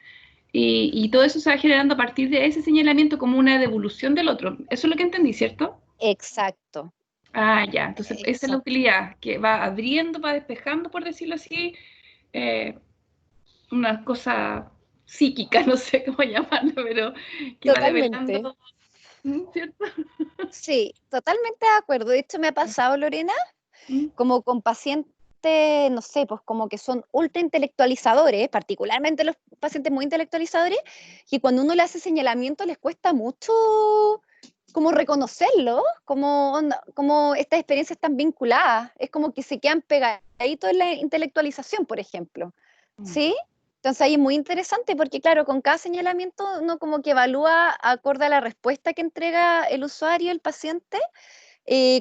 y todo eso se va generando a partir de ese señalamiento como una devolución del otro. Eso es lo que entendí, ¿cierto? Exacto. Ah, ya. Entonces, esa es la Exacto. utilidad, que va abriendo, va despejando, por decirlo así, una cosa psíquica, no sé cómo llamarlo, pero que va Totalmente. develando, ¿cierto? Sí, totalmente de acuerdo. De hecho, me ha pasado, Lorena, Mm. como con pacientes, no sé, pues como que son ultra intelectualizadores, particularmente los pacientes muy intelectualizadores, que cuando uno le hace señalamiento les cuesta mucho como reconocerlo, como estas experiencias están vinculadas, es como que se quedan pegaditos en la intelectualización, por ejemplo, ¿sí? Entonces ahí es muy interesante porque, claro, con cada señalamiento uno como que evalúa acorde a la respuesta que entrega el usuario, el paciente,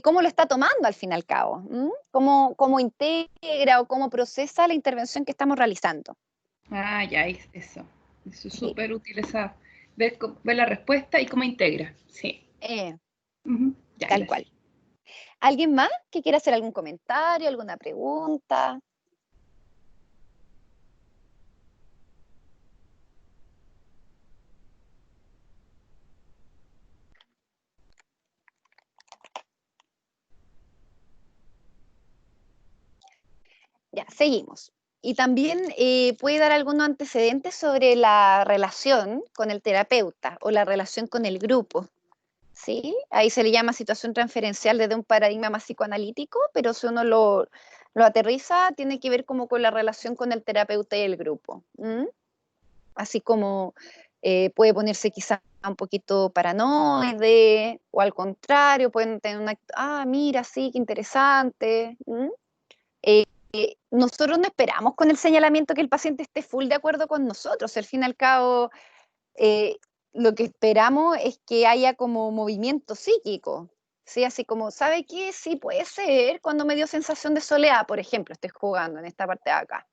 cómo lo está tomando al fin y al cabo, cómo integra o cómo procesa la intervención que estamos realizando. Ah, ya, eso. Eso es Sí. súper útil, ver la respuesta y cómo integra. Sí. Ujú. Ya, Tal gracias. cual. ¿Alguien más que quiera hacer algún comentario, alguna pregunta? Ya, seguimos. Y también puede dar algunos antecedentes sobre la relación con el terapeuta o la relación con el grupo, ¿sí? Ahí se le llama situación transferencial desde un paradigma más psicoanalítico, pero si uno lo aterriza, tiene que ver como con la relación con el terapeuta y el grupo. Así como puede ponerse quizá un poquito paranoide, o al contrario, pueden tener mira, sí, qué interesante. Nosotros no esperamos con el señalamiento que el paciente esté full de acuerdo con nosotros. Al fin y al cabo, eh, lo que esperamos es que haya como movimiento psíquico. ¿Sí? Así como, ¿sabe qué? Sí, puede ser cuando me dio sensación de soledad, por ejemplo, estoy jugando en esta parte de acá.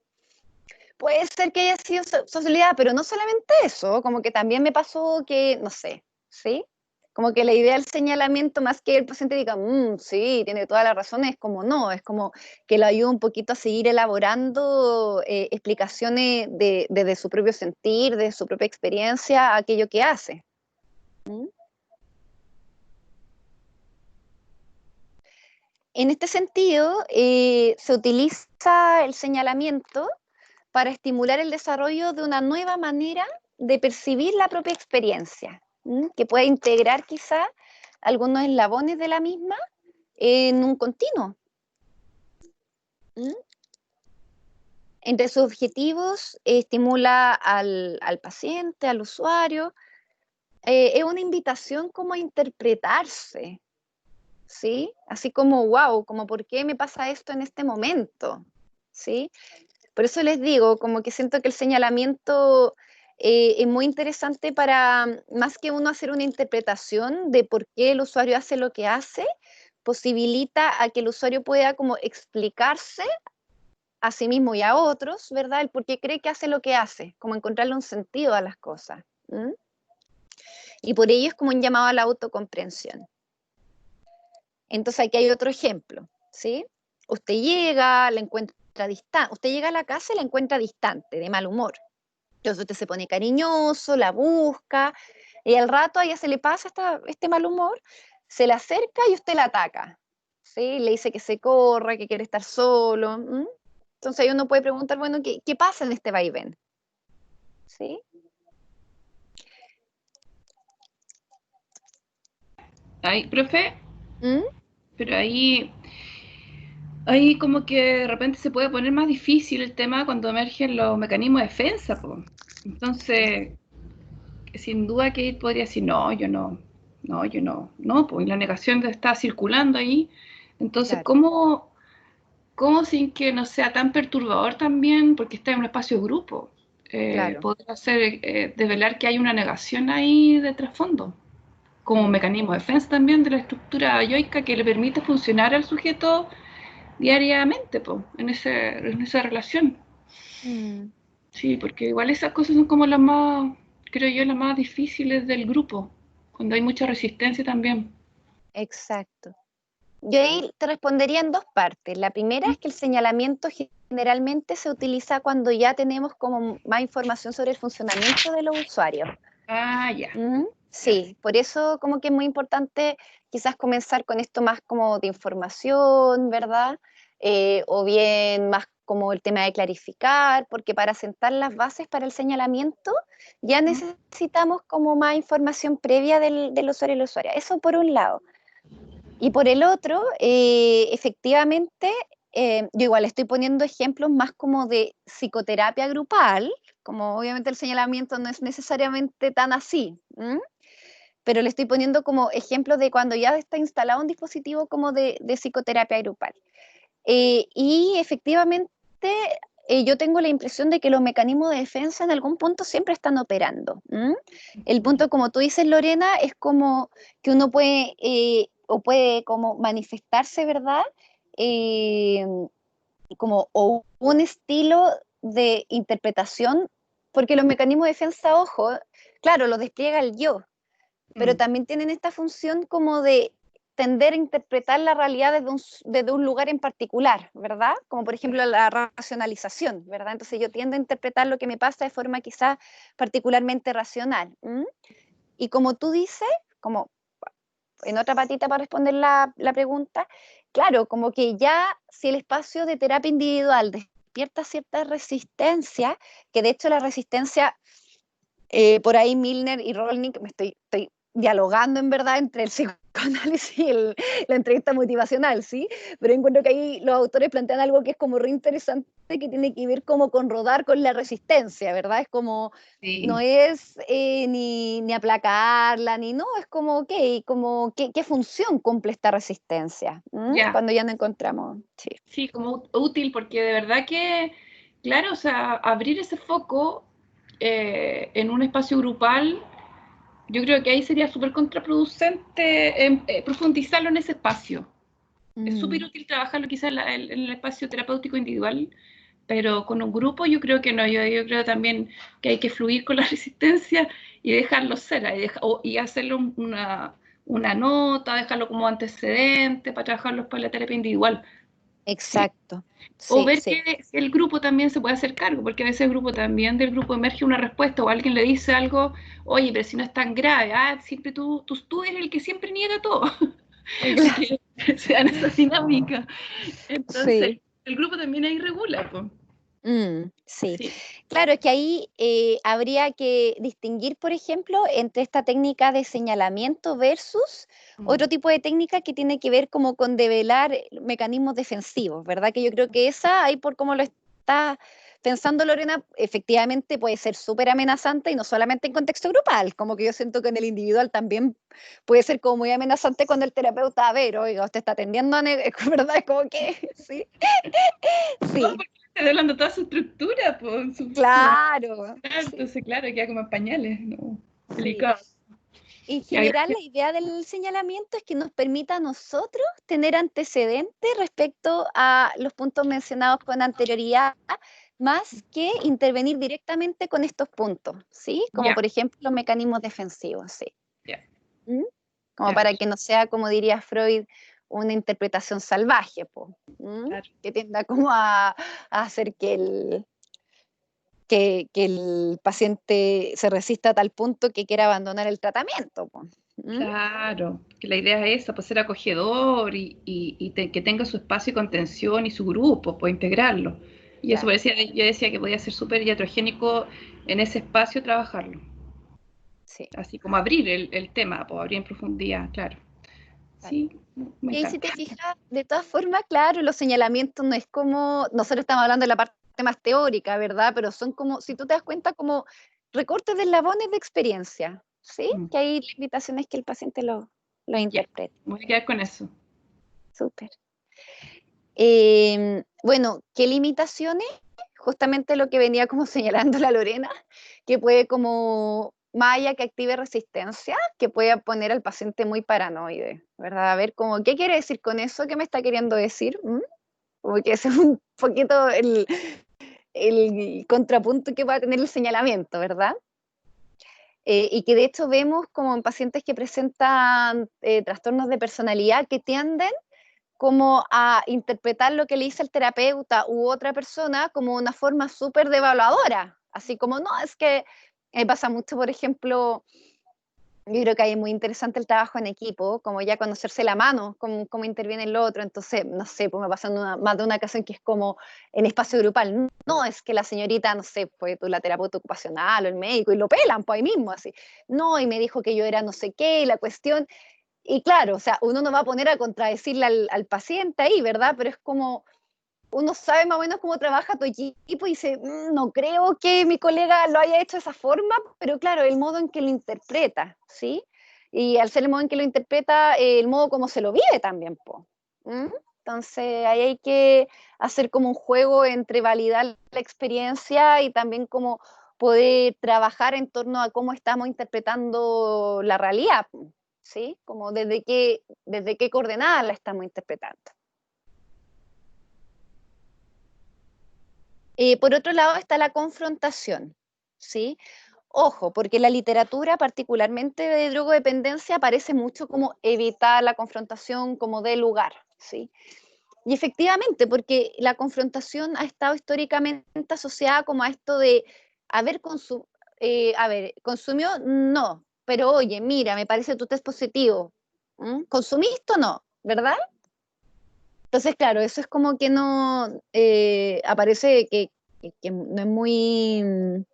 Puede ser que haya sido soledad, pero no solamente eso, como que también me pasó que, no sé, ¿sí? Como que la idea del señalamiento, más que el paciente diga, sí, tiene toda la razón, es como no, es como que lo ayuda un poquito a seguir elaborando explicaciones de su propio sentir, de su propia experiencia, a aquello que hace. En este sentido, se utiliza el señalamiento para estimular el desarrollo de una nueva manera de percibir la propia experiencia, que pueda integrar quizá algunos eslabones de la misma en un continuo. Entre sus objetivos, estimula al paciente, al usuario, es una invitación como a interpretarse, ¿sí? Así como, wow, como por qué me pasa esto en este momento, ¿sí? Por eso les digo, como que siento que el señalamiento es muy interesante para, más que uno hacer una interpretación de por qué el usuario hace lo que hace, posibilita a que el usuario pueda como explicarse a sí mismo y a otros, ¿verdad? El por qué cree que hace lo que hace, como encontrarle un sentido a las cosas. Y por ello es como un llamado a la autocomprensión. Entonces aquí hay otro ejemplo, ¿sí? Usted llega, la encuentra distante, usted llega a la casa y la encuentra distante, de mal humor. Entonces usted se pone cariñoso, la busca, y al rato a ella se le pasa este mal humor, se le acerca y usted la ataca, ¿sí? Le dice que se corra, que quiere estar solo. Entonces ahí uno puede preguntar, bueno, ¿qué pasa en este vaivén? ¿Sí? Ahí, profe, ¿Mm? pero ahí como que de repente se puede poner más difícil el tema cuando emergen los mecanismos de defensa, po. Entonces, sin duda que podría decir, no, yo no, pues la negación está circulando ahí. Entonces, Claro, ¿cómo sin que no sea tan perturbador también, porque está en un espacio de grupo, claro. poder hacer, develar que hay una negación ahí de trasfondo, como un Mm. mecanismo de defensa también de la estructura yoica que le permite funcionar al sujeto diariamente, po, en esa relación? Mm. Sí, porque igual esas cosas son como las más, creo yo, las más difíciles del grupo, cuando hay mucha resistencia también. Exacto. Yo ahí te respondería en dos partes. La primera es que el señalamiento generalmente se utiliza cuando ya tenemos como más información sobre el funcionamiento de los usuarios. Ah, ya. Sí, por eso como que es muy importante quizás comenzar con esto más como de información, ¿verdad? O bien más como el tema de clarificar, porque para sentar las bases para el señalamiento ya necesitamos como más información previa del usuario y la usuaria. Eso por un lado. Y por el otro, efectivamente, yo igual estoy poniendo ejemplos más como de psicoterapia grupal, como obviamente el señalamiento no es necesariamente tan así, pero le estoy poniendo como ejemplos de cuando ya está instalado un dispositivo como de psicoterapia grupal. Y efectivamente, yo tengo la impresión de que los mecanismos de defensa en algún punto siempre están operando. El punto, como tú dices, Lorena, es como que uno puede, o puede como manifestarse, ¿verdad? Eh, como o un estilo de interpretación, porque los mecanismos de defensa, ojo, claro, lo despliega el yo, pero también tienen esta función como de tender a interpretar la realidad desde un lugar en particular, ¿verdad? Como por ejemplo la racionalización, ¿verdad? Entonces yo tiendo a interpretar lo que me pasa de forma quizás particularmente racional. Y como tú dices, como en otra patita para responder la pregunta, claro, como que ya si el espacio de terapia individual despierta cierta resistencia, que de hecho la resistencia por ahí Milner y Rolnik, estoy dialogando en verdad entre el psicoanálisis y la entrevista motivacional, ¿sí? Pero encuentro que ahí los autores plantean algo que es como re interesante, que tiene que ver como con rodar con la resistencia, ¿verdad? Es como, Sí. no es ni aplacarla, ni no, es como, ok, como, ¿qué función cumple esta resistencia? Ya. Cuando ya no encontramos, sí. Sí, como útil, porque de verdad que, claro, o sea, abrir ese foco en un espacio grupal, yo creo que ahí sería súper contraproducente profundizarlo en ese espacio. Es súper útil trabajarlo quizás en el espacio terapéutico individual, pero con un grupo yo creo que no, yo creo también que hay que fluir con la resistencia y dejarlo ser, y hacerlo una nota, dejarlo como antecedente para trabajarlo para la terapia individual. Sí. Exacto, O sí, ver sí. que el grupo también se puede hacer cargo, porque a veces el grupo también del grupo emerge una respuesta o alguien le dice algo, oye, pero si no es tan grave, siempre tú eres el que siempre niega todo, porque se dan esa dinámica. Entonces, Sí. el grupo también ahí regula, pues. Sí, Sí. claro, es que ahí habría que distinguir, por ejemplo, entre esta técnica de señalamiento versus otro tipo de técnica que tiene que ver como con develar mecanismos defensivos, ¿verdad? Que yo creo que esa, ahí por cómo lo está pensando Lorena, efectivamente puede ser súper amenazante y no solamente en contexto grupal, como que yo siento que en el individual también puede ser como muy amenazante cuando el terapeuta, a ver, oiga, usted está atendiendo a, ¿verdad? Es como que, sí, No, sí. porque está hablando toda su estructura, pues, Claro, sí, entonces, claro, queda como en pañales, ¿no? sí. Delicado. En Ya, general, gracias. la idea del señalamiento es que nos permita a nosotros tener antecedentes respecto a los puntos mencionados con anterioridad, más que intervenir directamente con estos puntos, ¿sí? Como Ya, por ejemplo los mecanismos defensivos, sí. ya, ¿Mm? Como ya, para que no sea, como diría Freud, una interpretación salvaje, po, claro. que tienda como a hacer que el paciente se resista a tal punto que quiera abandonar el tratamiento, po. Claro, que la idea es esa, pues ser acogedor que tenga su espacio y contención y su grupo, pues integrarlo. Y eso Claro, parecía, yo decía que podía ser súper iatrogénico en ese espacio trabajarlo. sí. Así como abrir el tema, pues abrir en profundidad, claro. Sí, me Y si encanta. te fijas, de todas formas, claro, los señalamientos no es como, nosotros estamos hablando de la parte más teórica, ¿verdad? Pero son como, si tú te das cuenta, como recortes de eslabones de experiencia, ¿sí? Mm. Que ahí la invitación es que el paciente lo Ya, interprete. voy a quedar con eso. Súper. Bueno, ¿qué limitaciones? Justamente lo que venía como señalando la Lorena, que puede como, más allá que active resistencia, que puede poner al paciente muy paranoide, ¿verdad? A ver, como, ¿qué quiere decir con eso? ¿Qué me está queriendo decir? Como que ese es un poquito el contrapunto que va a tener el señalamiento, ¿verdad? Y que de hecho vemos como en pacientes que presentan trastornos de personalidad que tienden como a interpretar lo que le dice el terapeuta u otra persona como una forma súper devaluadora, así como, no, es que pasa mucho, por ejemplo, yo creo que ahí es muy interesante el trabajo en equipo, como ya conocerse la mano, cómo interviene el otro, entonces, no sé, pues me pasa más de una ocasión que es como en espacio grupal, no, es que la señorita, no sé, pues tú la terapeuta ocupacional o el médico, y lo pelan, pues ahí mismo, así, no, y me dijo que yo era no sé qué, y la cuestión, y claro, o sea, uno no va a poner a contradecirle al paciente ahí, ¿verdad? Pero es como, uno sabe más o menos cómo trabaja tu equipo y dice, no creo que mi colega lo haya hecho de esa forma, pero claro, el modo en que lo interpreta, ¿sí? Y al ser el modo en que lo interpreta, el modo como se lo vive también, po. ¿Mm? Entonces ahí hay que hacer como un juego entre validar la experiencia y también como poder trabajar en torno a cómo estamos interpretando la realidad, ¿sí? Como desde qué coordenada la estamos interpretando. Por otro lado está la confrontación, ¿sí? Ojo, porque la literatura, particularmente de drogodependencia, aparece mucho como evitar la confrontación como de lugar, ¿sí? Y efectivamente, porque la confrontación ha estado históricamente asociada como a esto de ¿consumió? No, pero oye, mira, me parece tu test positivo. ¿Consumiste o no? ¿Verdad? Entonces, claro, eso es como que no aparece que no es muy,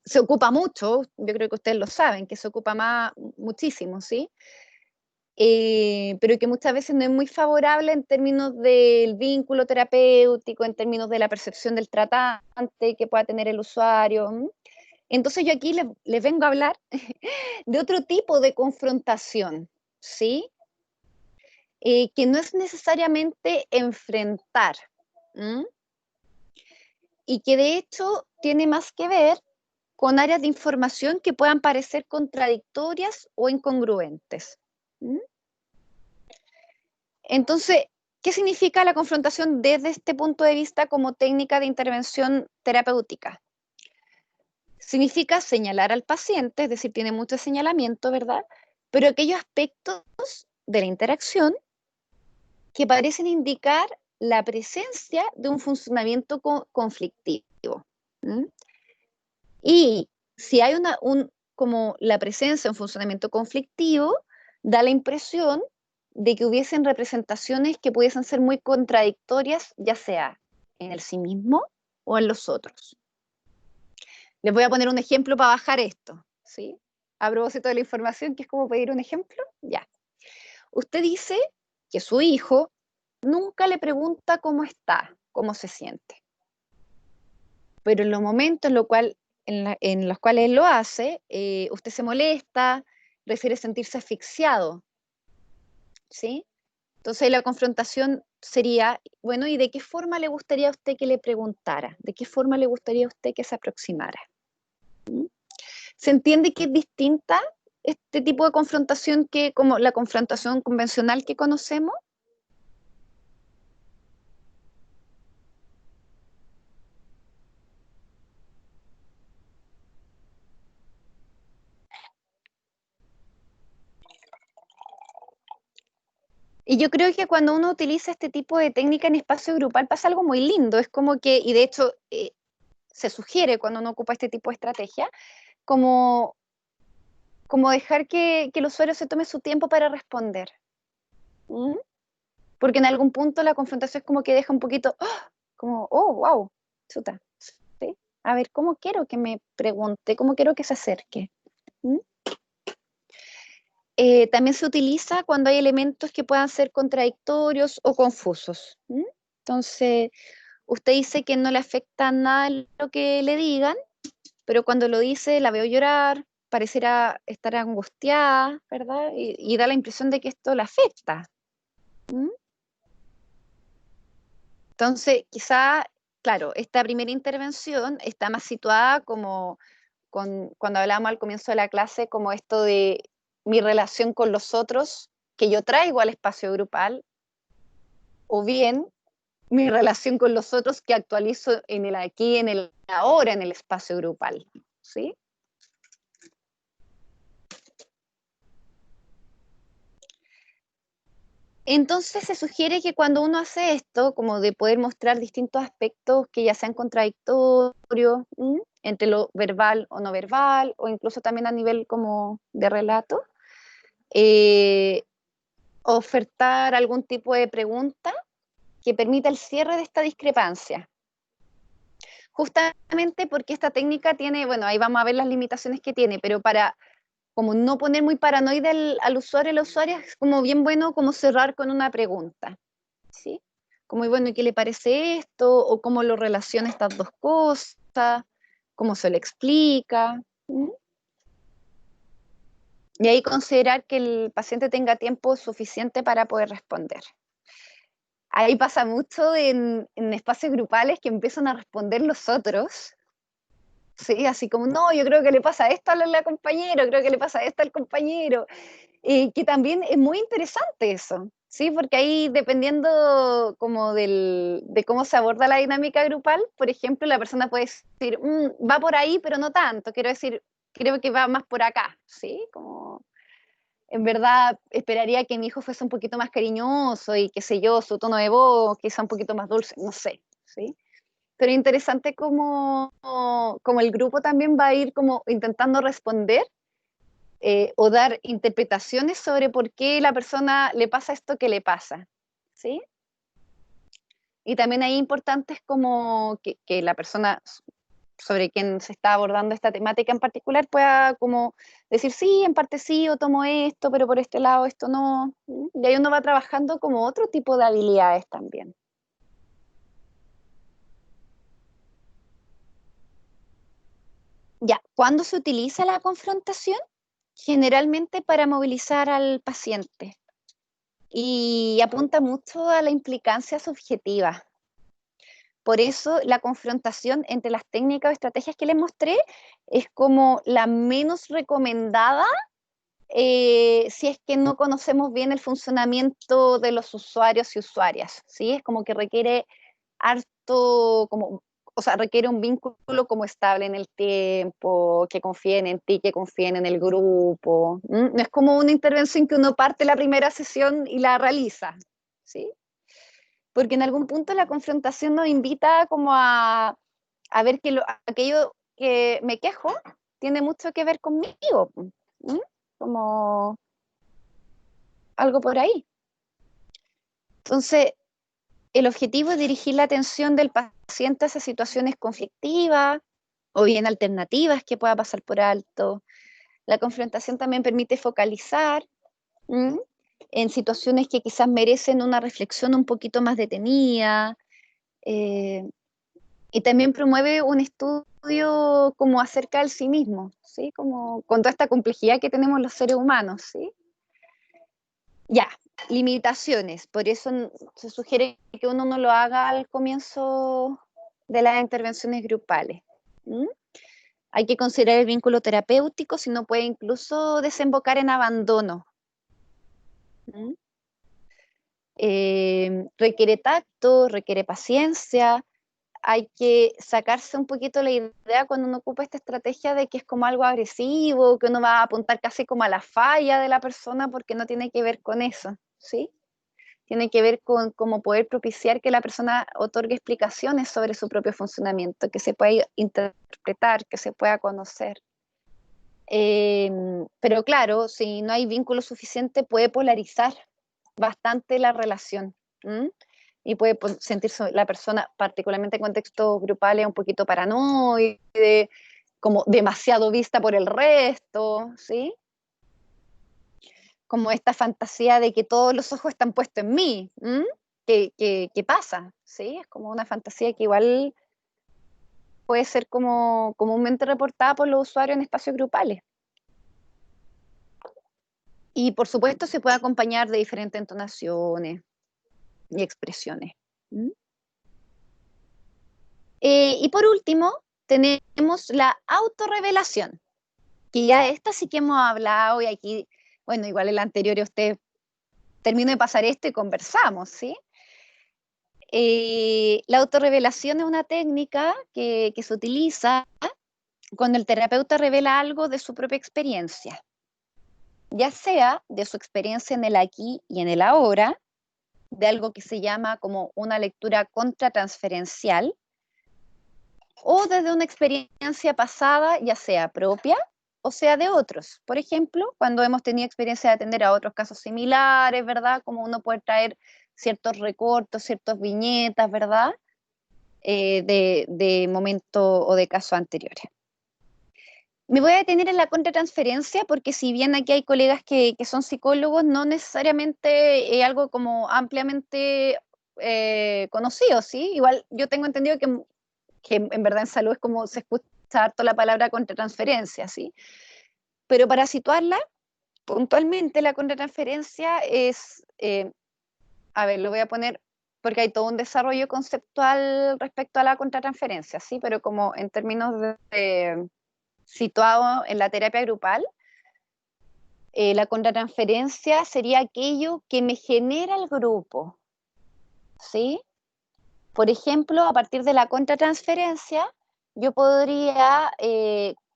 se ocupa mucho, yo creo que ustedes lo saben, que se ocupa muchísimo, ¿sí? Pero que muchas veces no es muy favorable en términos del vínculo terapéutico, en términos de la percepción del tratante que pueda tener el usuario. Entonces yo aquí les vengo a hablar de otro tipo de confrontación, ¿sí? Que no es necesariamente enfrentar, ¿m? Y que de hecho tiene más que ver con áreas de información que puedan parecer contradictorias o incongruentes. ¿M? Entonces, ¿qué significa la confrontación desde este punto de vista como técnica de intervención terapéutica? Significa señalar al paciente, es decir, tiene mucho señalamiento, ¿verdad? Pero aquellos aspectos de la interacción que parecen indicar la presencia de un funcionamiento conflictivo. ¿Mm? Y si hay como la presencia de un funcionamiento conflictivo, da la impresión de que hubiesen representaciones que pudiesen ser muy contradictorias, ya sea en el sí mismo o en los otros. Les voy a poner un ejemplo para bajar esto, ¿sí? A propósito de la información, que es como pedir un ejemplo, ya. Usted dice que su hijo nunca le pregunta cómo está, cómo se siente. Pero en los momentos en los cuales él lo hace, usted se molesta, prefiere sentirse asfixiado, ¿sí? Entonces la confrontación sería, bueno, ¿y de qué forma le gustaría a usted que le preguntara? ¿De qué forma le gustaría a usted que se aproximara? ¿Mm? ¿Se entiende que es distinta este tipo de confrontación que como la confrontación convencional que conocemos? Y yo creo que cuando uno utiliza este tipo de técnica en espacio grupal pasa algo muy lindo, es como que, y de hecho se sugiere cuando uno ocupa este tipo de estrategia, como, como dejar que el usuario se tome su tiempo para responder. ¿Mm? Porque en algún punto la confrontación es como que deja un poquito, ¡ah! Como, oh, wow, chuta, ¿sí? A ver, ¿cómo quiero que me pregunte? ¿Cómo quiero que se acerque? ¿Mm? también se utiliza cuando hay elementos que puedan ser contradictorios o confusos. Entonces, usted dice que no le afecta nada lo que le digan, pero cuando lo dice la veo llorar, pareciera estar angustiada, ¿verdad? Y da la impresión de que esto la afecta. Entonces, quizá, claro, esta primera intervención está más situada como cuando hablábamos al comienzo de la clase, como esto de mi relación con los otros que yo traigo al espacio grupal, o bien mi relación con los otros que actualizo en el aquí, en el ahora, en el espacio grupal, ¿sí? Entonces se sugiere que cuando uno hace esto, como de poder mostrar distintos aspectos que ya sean contradictorios, entre lo verbal o no verbal, o incluso también a nivel como de relato, ofertar algún tipo de pregunta que permita el cierre de esta discrepancia. Justamente porque esta técnica tiene, bueno, ahí vamos a ver las limitaciones que tiene, pero para como no poner muy paranoide al usuario y la usuaria, es como bien bueno como cerrar con una pregunta, ¿sí? Como, bueno, ¿y qué le parece esto? O cómo lo relaciona estas dos cosas, cómo se le explica. Y ahí considerar que el paciente tenga tiempo suficiente para poder responder. Ahí pasa mucho en espacios grupales que empiezan a responder los otros, ¿sí? Así como, no, yo creo que le pasa esto al compañero, creo que le pasa esto al compañero, que también es muy interesante eso, ¿sí? Porque ahí dependiendo como de cómo se aborda la dinámica grupal, por ejemplo, la persona puede decir, va por ahí, pero no tanto, quiero decir, creo que va más por acá, ¿sí? Como, en verdad, esperaría que mi hijo fuese un poquito más cariñoso y qué sé yo, su tono de voz quizá un poquito más dulce, no sé, ¿sí? Pero interesante como el grupo también va a ir como intentando responder o dar interpretaciones sobre por qué la persona le pasa esto que le pasa, ¿sí? Y también hay importantes como que la persona sobre quien se está abordando esta temática en particular pueda como decir, sí, en parte sí, o tomo esto, pero por este lado esto no. Y ahí uno va trabajando como otro tipo de habilidades también. Ya, ¿cuándo se utiliza la confrontación? Generalmente para movilizar al paciente y apunta mucho a la implicancia subjetiva. Por eso la confrontación entre las técnicas o estrategias que les mostré es como la menos recomendada si es que no conocemos bien el funcionamiento de los usuarios y usuarias, ¿sí? Es como que requiere harto, como, o sea, requiere un vínculo como estable en el tiempo, que confíen en ti, que confíen en el grupo. No es como una intervención que uno parte la primera sesión y la realiza, ¿sí? Porque en algún punto la confrontación nos invita como a ver que aquello que me quejo tiene mucho que ver conmigo, como algo por ahí. Entonces, el objetivo es dirigir la atención del paciente a esas situaciones conflictivas o bien alternativas que pueda pasar por alto. La confrontación también permite focalizar en situaciones que quizás merecen una reflexión un poquito más detenida, y también promueve un estudio como acerca del sí mismo, ¿sí? Como con toda esta complejidad que tenemos los seres humanos, ¿sí? Ya, limitaciones, por eso se sugiere que uno no lo haga al comienzo de las intervenciones grupales. Hay que considerar el vínculo terapéutico, si no puede incluso desembocar en abandono. Requiere tacto, requiere paciencia, hay que sacarse un poquito la idea cuando uno ocupa esta estrategia de que es como algo agresivo, que uno va a apuntar casi como a la falla de la persona, porque no tiene que ver con eso, ¿sí? Tiene que ver con cómo poder propiciar que la persona otorgue explicaciones sobre su propio funcionamiento, que se pueda interpretar, que se pueda conocer. Pero claro, si no hay vínculo suficiente, puede polarizar bastante la relación. Y puede sentirse la persona, particularmente en contextos grupales, un poquito paranoide, como demasiado vista por el resto, ¿sí? como esta fantasía de que todos los ojos están puestos en mí. ¿Qué pasa? ¿Sí? Es como una fantasía que igual puede ser como comúnmente reportada por los usuarios en espacios grupales. Y por supuesto se puede acompañar de diferentes entonaciones y expresiones. Y por último, tenemos la autorrevelación, que ya esta sí que hemos hablado, y aquí, bueno, igual en la anterior usted termino de pasar esto y conversamos, ¿sí? La autorrevelación es una técnica que se utiliza cuando el terapeuta revela algo de su propia experiencia, ya sea de su experiencia en el aquí y en el ahora, de algo que se llama como una lectura contratransferencial, o desde una experiencia pasada, ya sea propia o sea de otros. Por ejemplo, cuando hemos tenido experiencia de atender a otros casos similares, ¿verdad? Como uno puede traer ciertos recortes, ciertas viñetas, ¿verdad? De momentos o de casos anteriores. Me voy a detener en la contratransferencia porque si bien aquí hay colegas que son psicólogos, no necesariamente es algo como ampliamente conocido, ¿sí? Igual yo tengo entendido que en verdad en salud es como se escucha harto la palabra contratransferencia, ¿sí? Pero para situarla, puntualmente la contratransferencia es, a ver, lo voy a poner porque hay todo un desarrollo conceptual respecto a la contratransferencia, ¿sí? Pero como en términos situado en la terapia grupal, la contratransferencia sería aquello que me genera el grupo, ¿sí? Por ejemplo, a partir de la contratransferencia, yo podría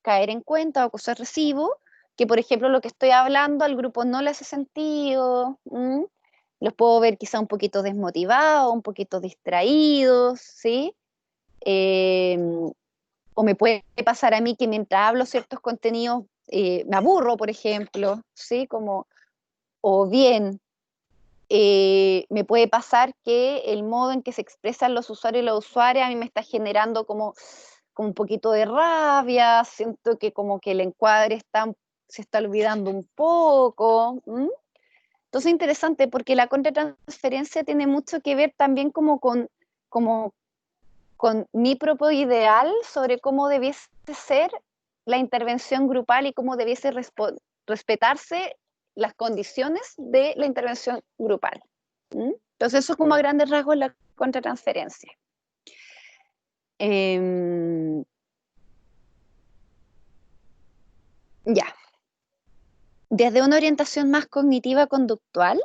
caer en cuenta o acusar recibo que, por ejemplo, lo que estoy hablando al grupo no le hace sentido, los puedo ver quizá un poquito desmotivados, un poquito distraídos, ¿sí? O me puede pasar a mí que mientras hablo ciertos contenidos me aburro, por ejemplo, ¿sí? Como, o bien me puede pasar que el modo en que se expresan los usuarios y las usuarias a mí me está generando como un poquito de rabia, siento que como que el encuadre se está olvidando un poco. Entonces es interesante porque la contratransferencia tiene mucho que ver también como con mi propio ideal sobre cómo debiese ser la intervención grupal y cómo debiese respetarse las condiciones de la intervención grupal. Entonces eso es como a grandes rasgos la contratransferencia. Ya. Desde una orientación más cognitiva conductual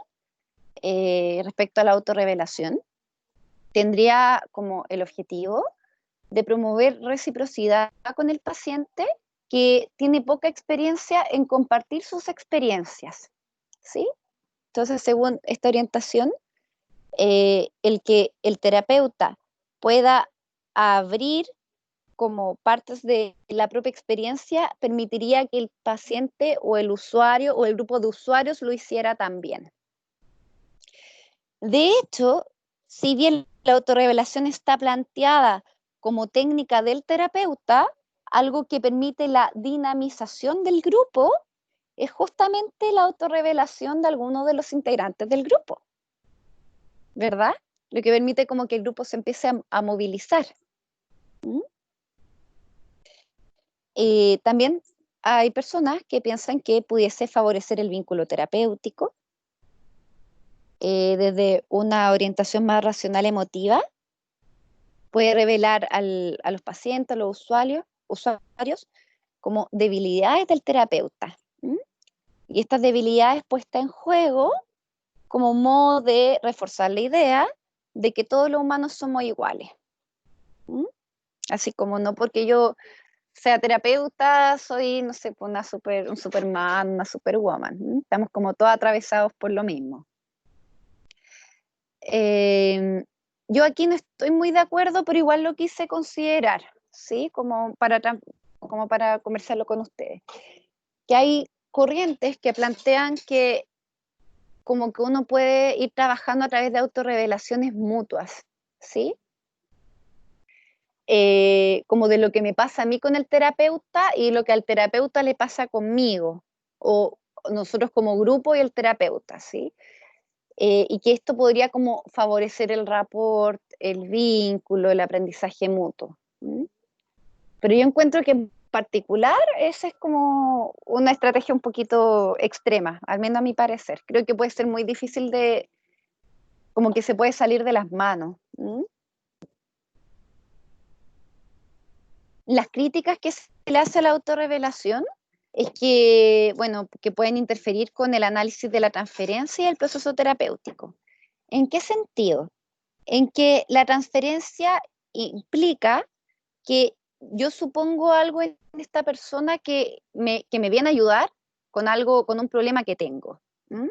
respecto a la autorrevelación, tendría como el objetivo de promover reciprocidad con el paciente que tiene poca experiencia en compartir sus experiencias, ¿sí? Entonces, según esta orientación, el que el terapeuta pueda abrir como partes de la propia experiencia permitiría que el paciente o el usuario o el grupo de usuarios lo hiciera también. De hecho, si bien la autorrevelación está planteada como técnica del terapeuta, algo que permite la dinamización del grupo es justamente la autorrevelación de algunos de los integrantes del grupo, ¿verdad? Lo que permite como que el grupo se empiece a movilizar. También hay personas que piensan que pudiese favorecer el vínculo terapéutico desde una orientación más racional emotiva. Puede revelar a los pacientes, a los usuarios como debilidades del terapeuta. Y estas debilidades puestas en juego como un modo de reforzar la idea de que todos los humanos somos iguales. Así como no porque yo sea terapeuta, soy, no sé, un Superman, una Superwoman. Estamos como todos atravesados por lo mismo. Yo aquí no estoy muy de acuerdo, pero igual lo quise considerar, ¿sí? Como para conversarlo con ustedes. Que hay corrientes que plantean que como que uno puede ir trabajando a través de autorrevelaciones mutuas, ¿sí? Como de lo que me pasa a mí con el terapeuta y lo que al terapeuta le pasa conmigo, o nosotros como grupo y el terapeuta, ¿sí? Y que esto podría como favorecer el rapport, el vínculo, el aprendizaje mutuo. ¿Mm? Pero yo encuentro que en particular esa es como una estrategia un poquito extrema, al menos a mi parecer. Creo que puede ser muy difícil de, como que se puede salir de las manos. ¿Mm? Las críticas que se le hace a la autorrevelación es que, bueno, que pueden interferir con el análisis de la transferencia y el proceso terapéutico. ¿En qué sentido? En que la transferencia implica que yo supongo algo en esta persona que me viene a ayudar con algo, con un problema que tengo. ¿Mm?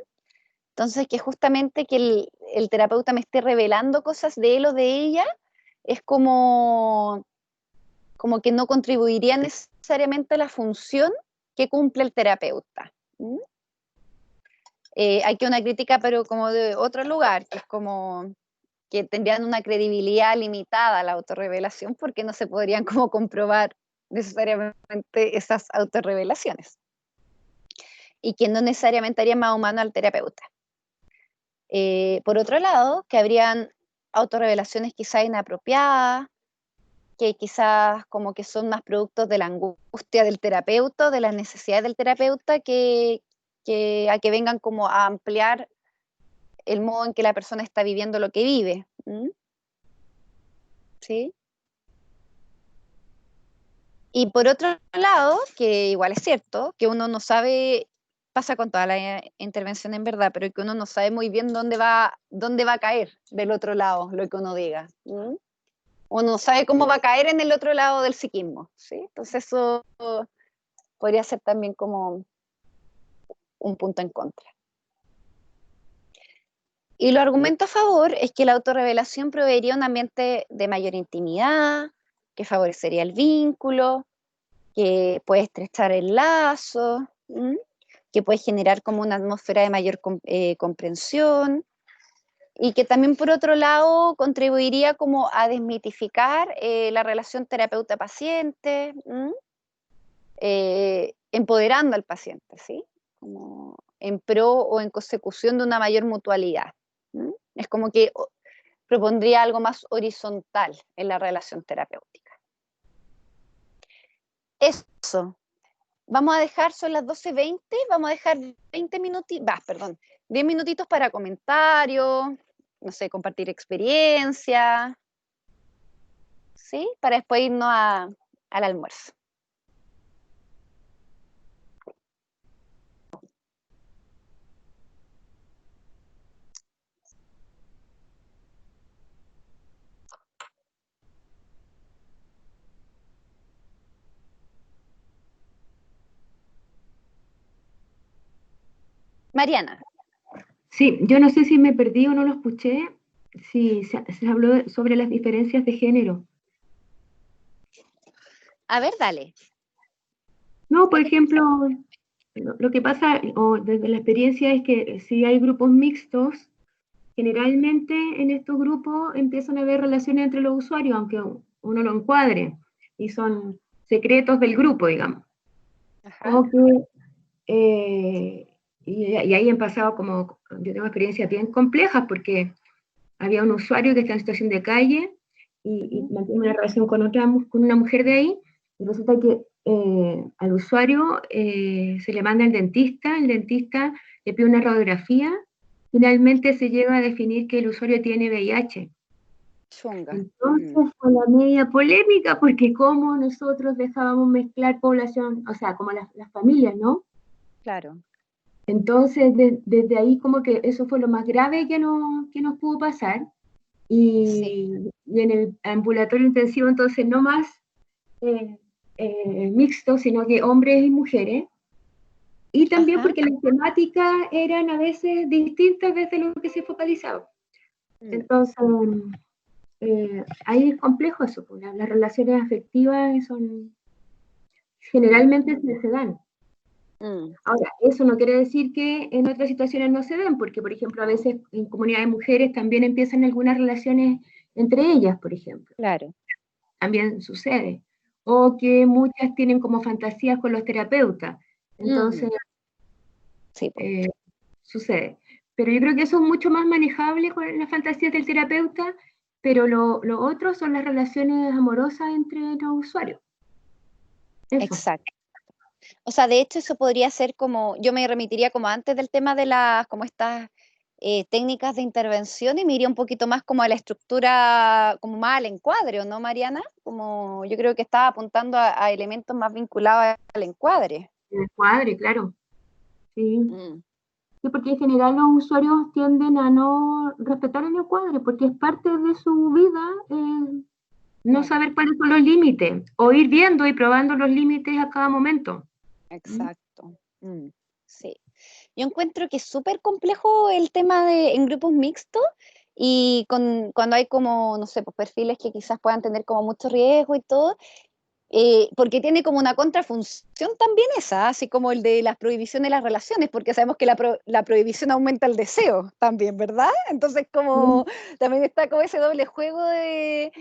Entonces, que justamente que el terapeuta me esté revelando cosas de él o de ella es como que no contribuiría necesariamente a la función que cumple el terapeuta. ¿Mm? Hay que una crítica, pero como de otro lugar, que es como que tendrían una credibilidad limitada a la autorrevelación porque no se podrían como comprobar necesariamente esas autorrevelaciones y que no necesariamente haría más humano al terapeuta. Por otro lado, que habrían autorrevelaciones quizás inapropiadas, que quizás como que son más productos de la angustia del terapeuta, de las necesidades del terapeuta, que a que vengan como a ampliar el modo en que la persona está viviendo lo que vive. ¿Mm? ¿Sí? Y por otro lado, que igual es cierto, que uno no sabe, pasa con toda la intervención en verdad, pero que uno no sabe muy bien dónde va a caer del otro lado lo que uno diga. ¿Mm? Uno no sabe cómo va a caer en el otro lado del psiquismo, ¿sí? Entonces eso podría ser también como un punto en contra. Y lo argumento a favor es que la autorrevelación proveería un ambiente de mayor intimidad, que favorecería el vínculo, que puede estrechar el lazo, ¿m? Que puede generar como una atmósfera de mayor comprensión, y que también por otro lado contribuiría como a desmitificar la relación terapeuta-paciente, empoderando al paciente, ¿sí? Como en pro o en consecución de una mayor mutualidad. ¿M? Es como que propondría algo más horizontal en la relación terapéutica. Eso. Vamos a dejar, son las 12:20, vamos a dejar 10 minutitos para comentarios, no sé, compartir experiencia, ¿sí? Para después irnos al almuerzo. Mariana. Sí, yo no sé si me perdí o no lo escuché, si se habló sobre las diferencias de género. A ver, dale. No, por ejemplo, lo que pasa, o desde la experiencia, es que si hay grupos mixtos, generalmente en estos grupos empiezan a haber relaciones entre los usuarios, aunque uno lo encuadre, y son secretos del grupo, digamos. Ajá. O que, y ahí han pasado como, yo tengo experiencias bien complejas, porque había un usuario que está en situación de calle y mantiene una relación con una mujer de ahí, y resulta que al usuario se le manda al dentista, el dentista le pide una radiografía, finalmente se llega a definir que el usuario tiene VIH. Chunga. Entonces fue la media polémica, porque como nosotros dejábamos mezclar población, o sea, como las familias, ¿no? Claro. Entonces, desde ahí como que eso fue lo más grave que nos pudo pasar. Y en el ambulatorio intensivo, entonces, no más mixto, sino que hombres y mujeres. Y también Ajá. porque las temáticas eran a veces distintas desde lo que se focalizaba. Entonces, ahí es complejo eso, pues, las relaciones afectivas son generalmente se dan. Ahora, eso no quiere decir que en otras situaciones no se den, porque, por ejemplo, a veces en comunidades de mujeres también empiezan algunas relaciones entre ellas, por ejemplo. Claro. También sucede. O que muchas tienen como fantasías con los terapeutas. Entonces, Sí, po. Sucede. Pero yo creo que eso es mucho más manejable con las fantasías del terapeuta, pero lo otro son las relaciones amorosas entre los usuarios. Eso. Exacto. O sea, de hecho eso podría ser como, yo me remitiría como antes del tema de las, como estas técnicas de intervención y me iría un poquito más como a la estructura, como más al encuadre, ¿o no, Mariana? Como yo creo que estaba apuntando a elementos más vinculados al encuadre. El encuadre, claro. Sí. Mm. Sí, porque en general los usuarios tienden a no respetar el encuadre, porque es parte de su vida no saber cuáles son los límites, o ir viendo y probando los límites a cada momento. Exacto. Sí. Yo encuentro que es súper complejo el tema de en grupos mixtos y cuando hay como, no sé, pues perfiles que quizás puedan tener como mucho riesgo y todo, porque tiene como una contrafunción también esa, así como el de las prohibiciones de las relaciones, porque sabemos que la prohibición aumenta el deseo también, ¿verdad? Entonces como también está como ese doble juego de...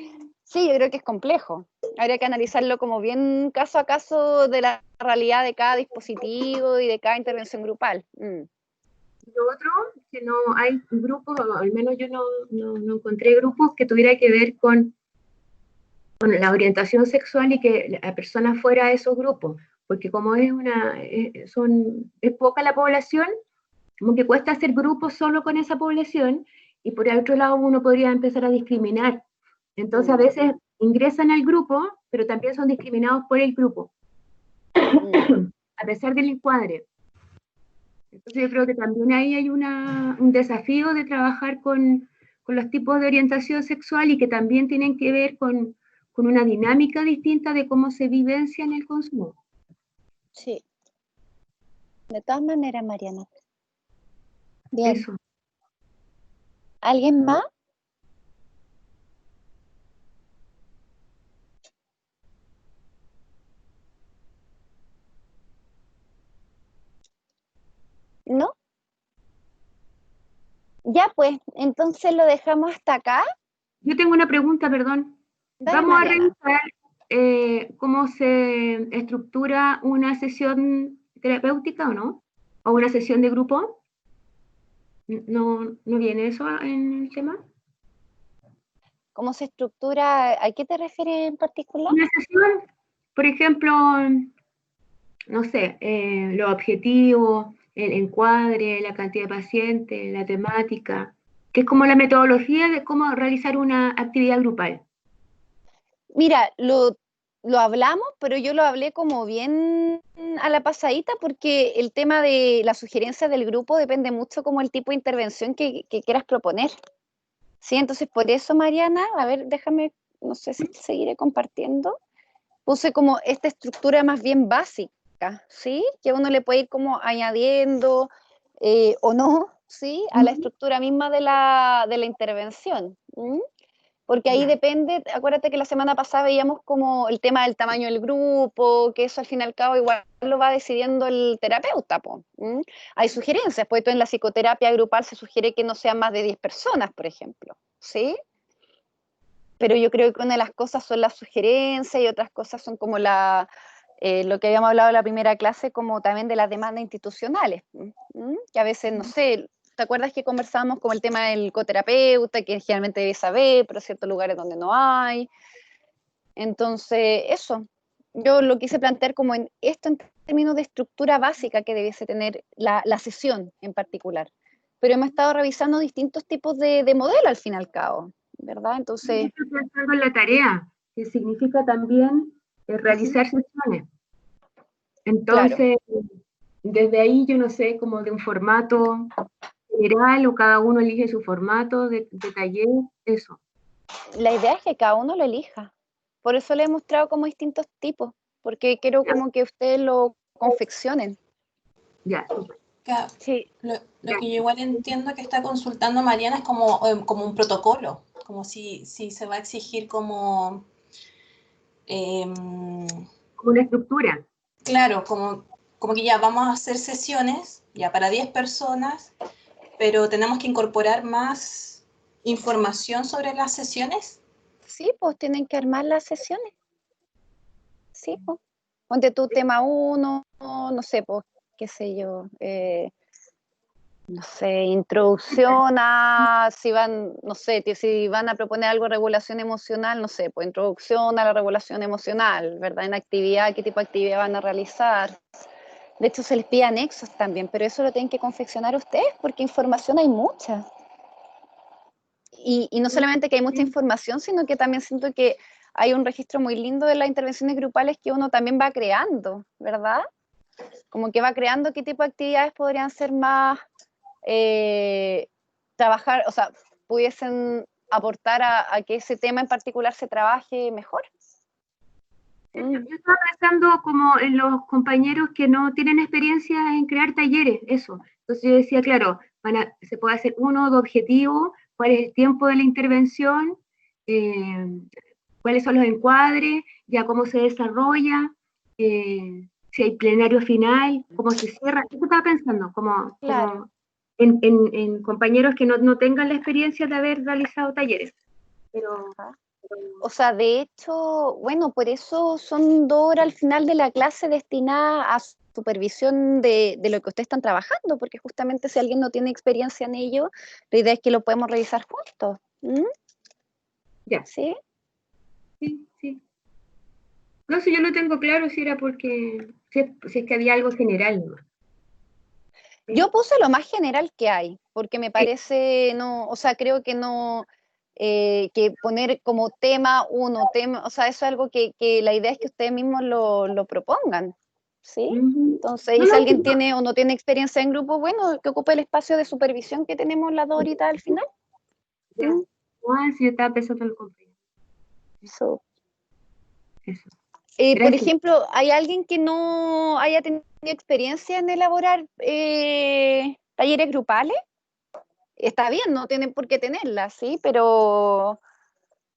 Sí, yo creo que es complejo. Habría que analizarlo como bien caso a caso de la realidad de cada dispositivo y de cada intervención grupal. Lo otro, que no hay grupos, o al menos yo no encontré grupos que tuviera que ver con la orientación sexual y que la persona fuera a esos grupos, porque como es poca la población, como que cuesta hacer grupos solo con esa población, y por el otro lado uno podría empezar a discriminar. Entonces a veces ingresan al grupo, pero también son discriminados por el grupo, a pesar del encuadre. Entonces yo creo que también ahí hay un desafío de trabajar con los tipos de orientación sexual y que también tienen que ver con una dinámica distinta de cómo se vivencia en el consumo. Sí. De todas maneras, Mariana. Bien. Eso. ¿Alguien más? ¿No? Ya, pues, entonces lo dejamos hasta acá. Yo tengo una pregunta, perdón. Dale, Vamos Mariana. a revisar cómo se estructura una sesión terapéutica o no, o una sesión de grupo. ¿No viene eso en el tema? ¿Cómo se estructura? ¿A qué te refieres en particular? Una sesión, por ejemplo, no sé, los objetivos, el encuadre, la cantidad de pacientes, la temática, que es como la metodología de cómo realizar una actividad grupal. Mira, lo hablamos, pero yo lo hablé como bien a la pasadita porque el tema de la sugerencia del grupo depende mucho como el tipo de intervención que quieras proponer. Sí, entonces por eso, Mariana, a ver, déjame, no sé si seguiré compartiendo. Puse como esta estructura más bien básica, ¿sí? Que uno le puede ir como añadiendo o no, ¿sí? A la estructura misma de la intervención. Porque ahí depende, acuérdate que la semana pasada veíamos como el tema del tamaño del grupo, que eso al fin y al cabo igual lo va decidiendo el terapeuta. Hay sugerencias, pues en la psicoterapia grupal se sugiere que no sean más de 10 personas, por ejemplo, ¿sí? Pero yo creo que una de las cosas son las sugerencias y otras cosas son como lo que habíamos hablado en la primera clase, como también de las demandas institucionales, que a veces, no sé, ¿te acuerdas que conversábamos con el tema del coterapeuta, que generalmente debe saber, pero hay ciertos lugares donde no hay? Entonces, eso, yo lo quise plantear como en esto en términos de estructura básica que debiese tener la sesión en particular. Pero hemos estado revisando distintos tipos de modelo al fin y al cabo, ¿verdad? Entonces... Estoy pensando en la tarea, que significa también realizar sesiones. Entonces, desde ahí yo no sé, como de un formato general o cada uno elige su formato de taller, eso. La idea es que cada uno lo elija. Por eso le he mostrado como distintos tipos, porque quiero como que ustedes lo confeccionen. Ya, súper. Sí. Lo que yo igual entiendo que está consultando Mariana es como un protocolo, como si se va a exigir como... como una estructura. Claro, como que ya vamos a hacer sesiones ya para 10 personas, pero tenemos que incorporar más información sobre las sesiones. Sí, pues tienen que armar las sesiones. Sí, pues. Ponte tu tema 1, no sé, pues, qué sé yo, no sé, introducción a, si van, no sé, si van a proponer algo de regulación emocional, no sé, pues introducción a la regulación emocional, ¿verdad? En actividad, qué tipo de actividad van a realizar. De hecho, se les pide anexos también, pero eso lo tienen que confeccionar ustedes, porque información hay mucha. Y no solamente que hay mucha información, sino que también siento que hay un registro muy lindo de las intervenciones grupales que uno también va creando, ¿verdad? Como que va creando qué tipo de actividades podrían ser más, trabajar, o sea, pudiesen aportar a que ese tema en particular se trabaje mejor. Yo estaba pensando como en los compañeros que no tienen experiencia en crear talleres, eso. Entonces yo decía, claro, se puede hacer uno o dos objetivos, cuál es el tiempo de la intervención, cuáles son los encuadres, ya cómo se desarrolla, si hay plenario final, cómo se cierra. Eso estaba pensando, como, Claro. como en compañeros que no tengan la experiencia de haber realizado talleres. Pero O sea, de hecho, bueno, por eso son 2 horas al final de la clase destinadas a supervisión de lo que ustedes están trabajando, porque justamente si alguien no tiene experiencia en ello, la idea es que lo podemos revisar juntos. ¿Mm? ya. ¿Sí? Sí. No sé, yo no tengo claro si era porque, si es que había algo general, ¿no? Yo puse lo más general que hay, porque me parece, no, o sea, creo que no, que poner como tema uno, tema, o sea, eso es algo que la idea es que ustedes mismos lo propongan, ¿sí? Entonces, y si alguien tiene o no tiene experiencia en grupo, bueno, que ocupe el espacio de supervisión que tenemos las 2 horitas al final. Ya. Sí, yo estaba pensando en el compañero. Eso. Eso. Por ejemplo, ¿hay alguien que no haya tenido experiencia en elaborar talleres grupales? Está bien, no tienen por qué tenerla, sí, pero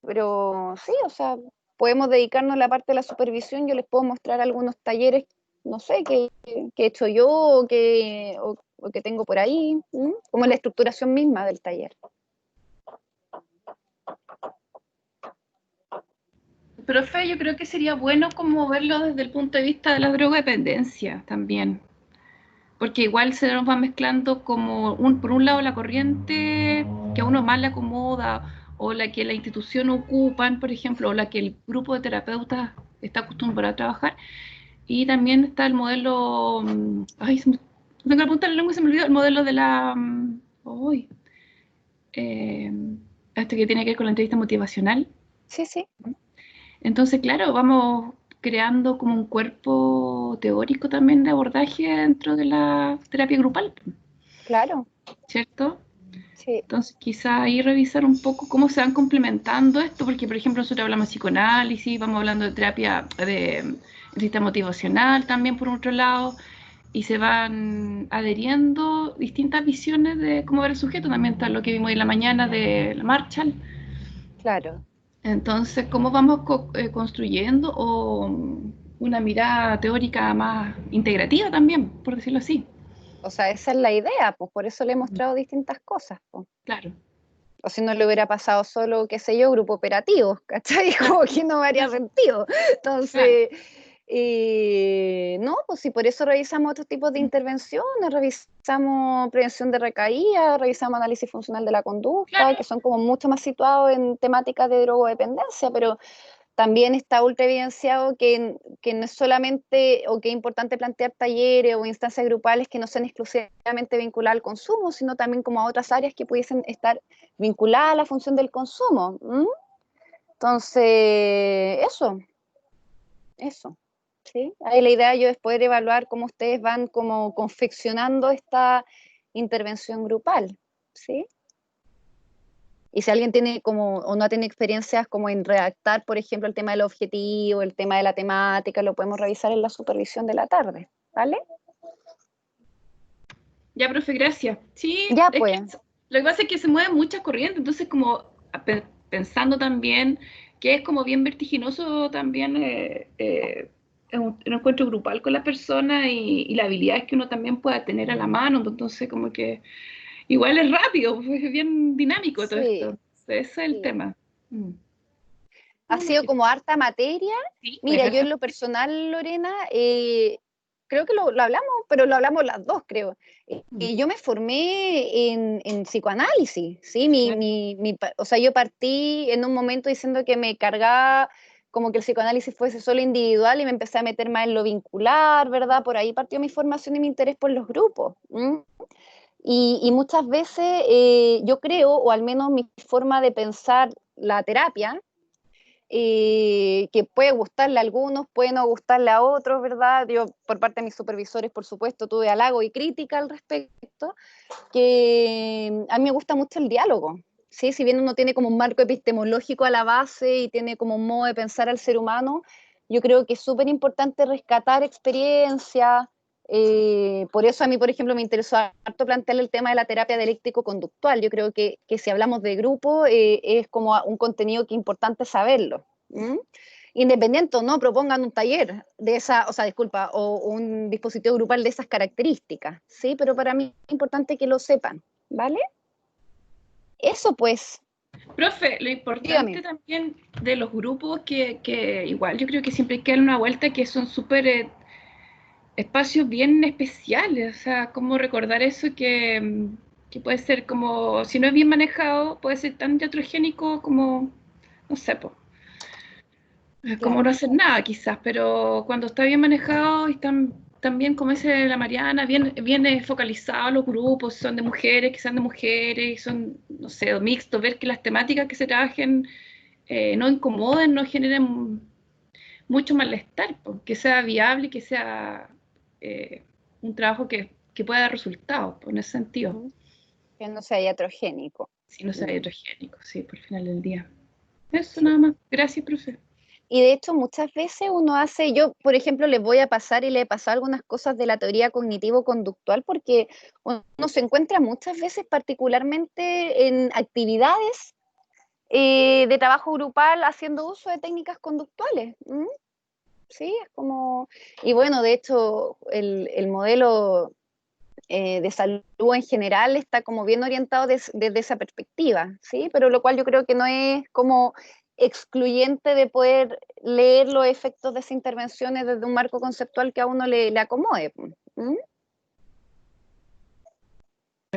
sí, o sea, podemos dedicarnos a la parte de la supervisión. Yo les puedo mostrar algunos talleres, no sé, que he hecho yo o que tengo por ahí, como la estructuración misma del taller. Profe, yo creo que sería bueno como verlo desde el punto de vista de la drogodependencia también, porque igual se nos va mezclando como por un lado la corriente que a uno más le acomoda o la que la institución ocupan, por ejemplo, o la que el grupo de terapeutas está acostumbrado a trabajar, y también está el modelo, ay, tengo la punta de la lengua y se me olvidó, el modelo de la, este que tiene que ver con la entrevista motivacional. Sí, sí. Entonces, claro, vamos creando como un cuerpo teórico también de abordaje dentro de la terapia grupal, Claro. ¿cierto? Sí. Entonces, quizá ahí revisar un poco cómo se van complementando esto, porque, por ejemplo, nosotros hablamos de psicoanálisis, vamos hablando de terapia de sistema motivacional también, por otro lado, y se van adheriendo distintas visiones de cómo ver el sujeto. También está lo que vimos hoy en la mañana de la Marshall. Claro. Entonces, ¿cómo vamos construyendo una mirada teórica más integrativa también, por decirlo así? O sea, esa es la idea, pues por eso le he mostrado distintas cosas, pues. Claro. O si no le hubiera pasado solo, qué sé yo, grupo operativo, ¿cachai? Como que no me haría sentido. Entonces, no, pues si por eso revisamos otros tipos de intervenciones, revisamos prevención de recaída, revisamos análisis funcional de la conducta, Claro. que son como mucho más situados en temáticas de drogodependencia, pero también está ultra evidenciado que no es solamente, o que es importante plantear talleres o instancias grupales que no sean exclusivamente vinculadas al consumo, sino también como a otras áreas que pudiesen estar vinculadas a la función del consumo. Entonces, eso. ¿Sí? Ahí la idea yo es poder evaluar cómo ustedes van como confeccionando esta intervención grupal, ¿sí? Y si alguien tiene como, o no tiene experiencias como en redactar, por ejemplo, el tema del objetivo, el tema de la temática, lo podemos revisar en la supervisión de la tarde, ¿vale? Ya, profe, gracias. Sí, Ya, es pues. que lo que pasa es que se mueven muchas corrientes, entonces como pensando también que es como bien vertiginoso también un encuentro grupal con la persona y las habilidades que uno también pueda tener a la mano, entonces como que igual es rápido, es bien dinámico todo Sí, esto. Ese es el sí. tema. Ha sido como harta materia. Sí, Mira, yo en lo personal, Lorena, creo que lo hablamos, pero lo hablamos las dos, creo. Yo me formé en psicoanálisis, ¿sí? O sea, yo partí en un momento diciendo que me cargaba como que el psicoanálisis fuese solo individual y me empecé a meter más en lo vincular, ¿verdad? Por ahí partió mi formación y mi interés por los grupos. Y muchas veces yo creo, o al menos mi forma de pensar la terapia, que puede gustarle a algunos, puede no gustarle a otros, ¿verdad? Yo, por parte de mis supervisores, por supuesto, tuve halago y crítica al respecto, que a mí me gusta mucho el diálogo, ¿sí? Si bien uno tiene como un marco epistemológico a la base y tiene como un modo de pensar al ser humano, yo creo que es súper importante rescatar experiencias. Por eso a mí, por ejemplo, me interesó harto plantear el tema de la terapia dialéctico-conductual. Yo creo que si hablamos de grupo, es como un contenido que es importante saberlo. Independiente o no, propongan un taller de esa, o sea, disculpa, o un dispositivo grupal de esas características, ¿sí? Pero para mí es importante que lo sepan, ¿vale? Eso pues. Profe, lo importante Dígame. también de los grupos que igual yo creo que siempre hay que darle una vuelta, que son súper espacios bien especiales, o sea, cómo recordar eso que puede ser como, si no es bien manejado, puede ser tan heterogénico como, no sé, po, como no hacer nada quizás, pero cuando está bien manejado y también, como dice la Mariana, bien focalizados los grupos, son de mujeres, que sean de mujeres, y son, no sé, mixtos, ver que las temáticas que se trabajen no incomoden, no generen mucho malestar, pues, que sea viable y que sea un trabajo que pueda dar resultados, pues, en ese sentido. Que no sea heterogénico. Si no sea heterogénico, sí, por el final del día. Eso Sí. nada más. Gracias, profe. Y de hecho muchas veces uno hace, yo por ejemplo les voy a pasar y le he pasado algunas cosas de la teoría cognitivo-conductual porque uno se encuentra muchas veces particularmente en actividades de trabajo grupal haciendo uso de técnicas conductuales. Sí, es como, y bueno, de hecho el modelo de salud en general está como bien orientado desde esa perspectiva, ¿sí? Pero lo cual yo creo que no es como excluyente de poder leer los efectos de esas intervenciones desde un marco conceptual que a uno le acomode.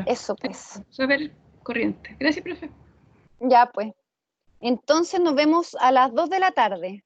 Eso pues. Saber corriente. Gracias, profe. Ya pues. Entonces nos vemos a las 2 de la tarde.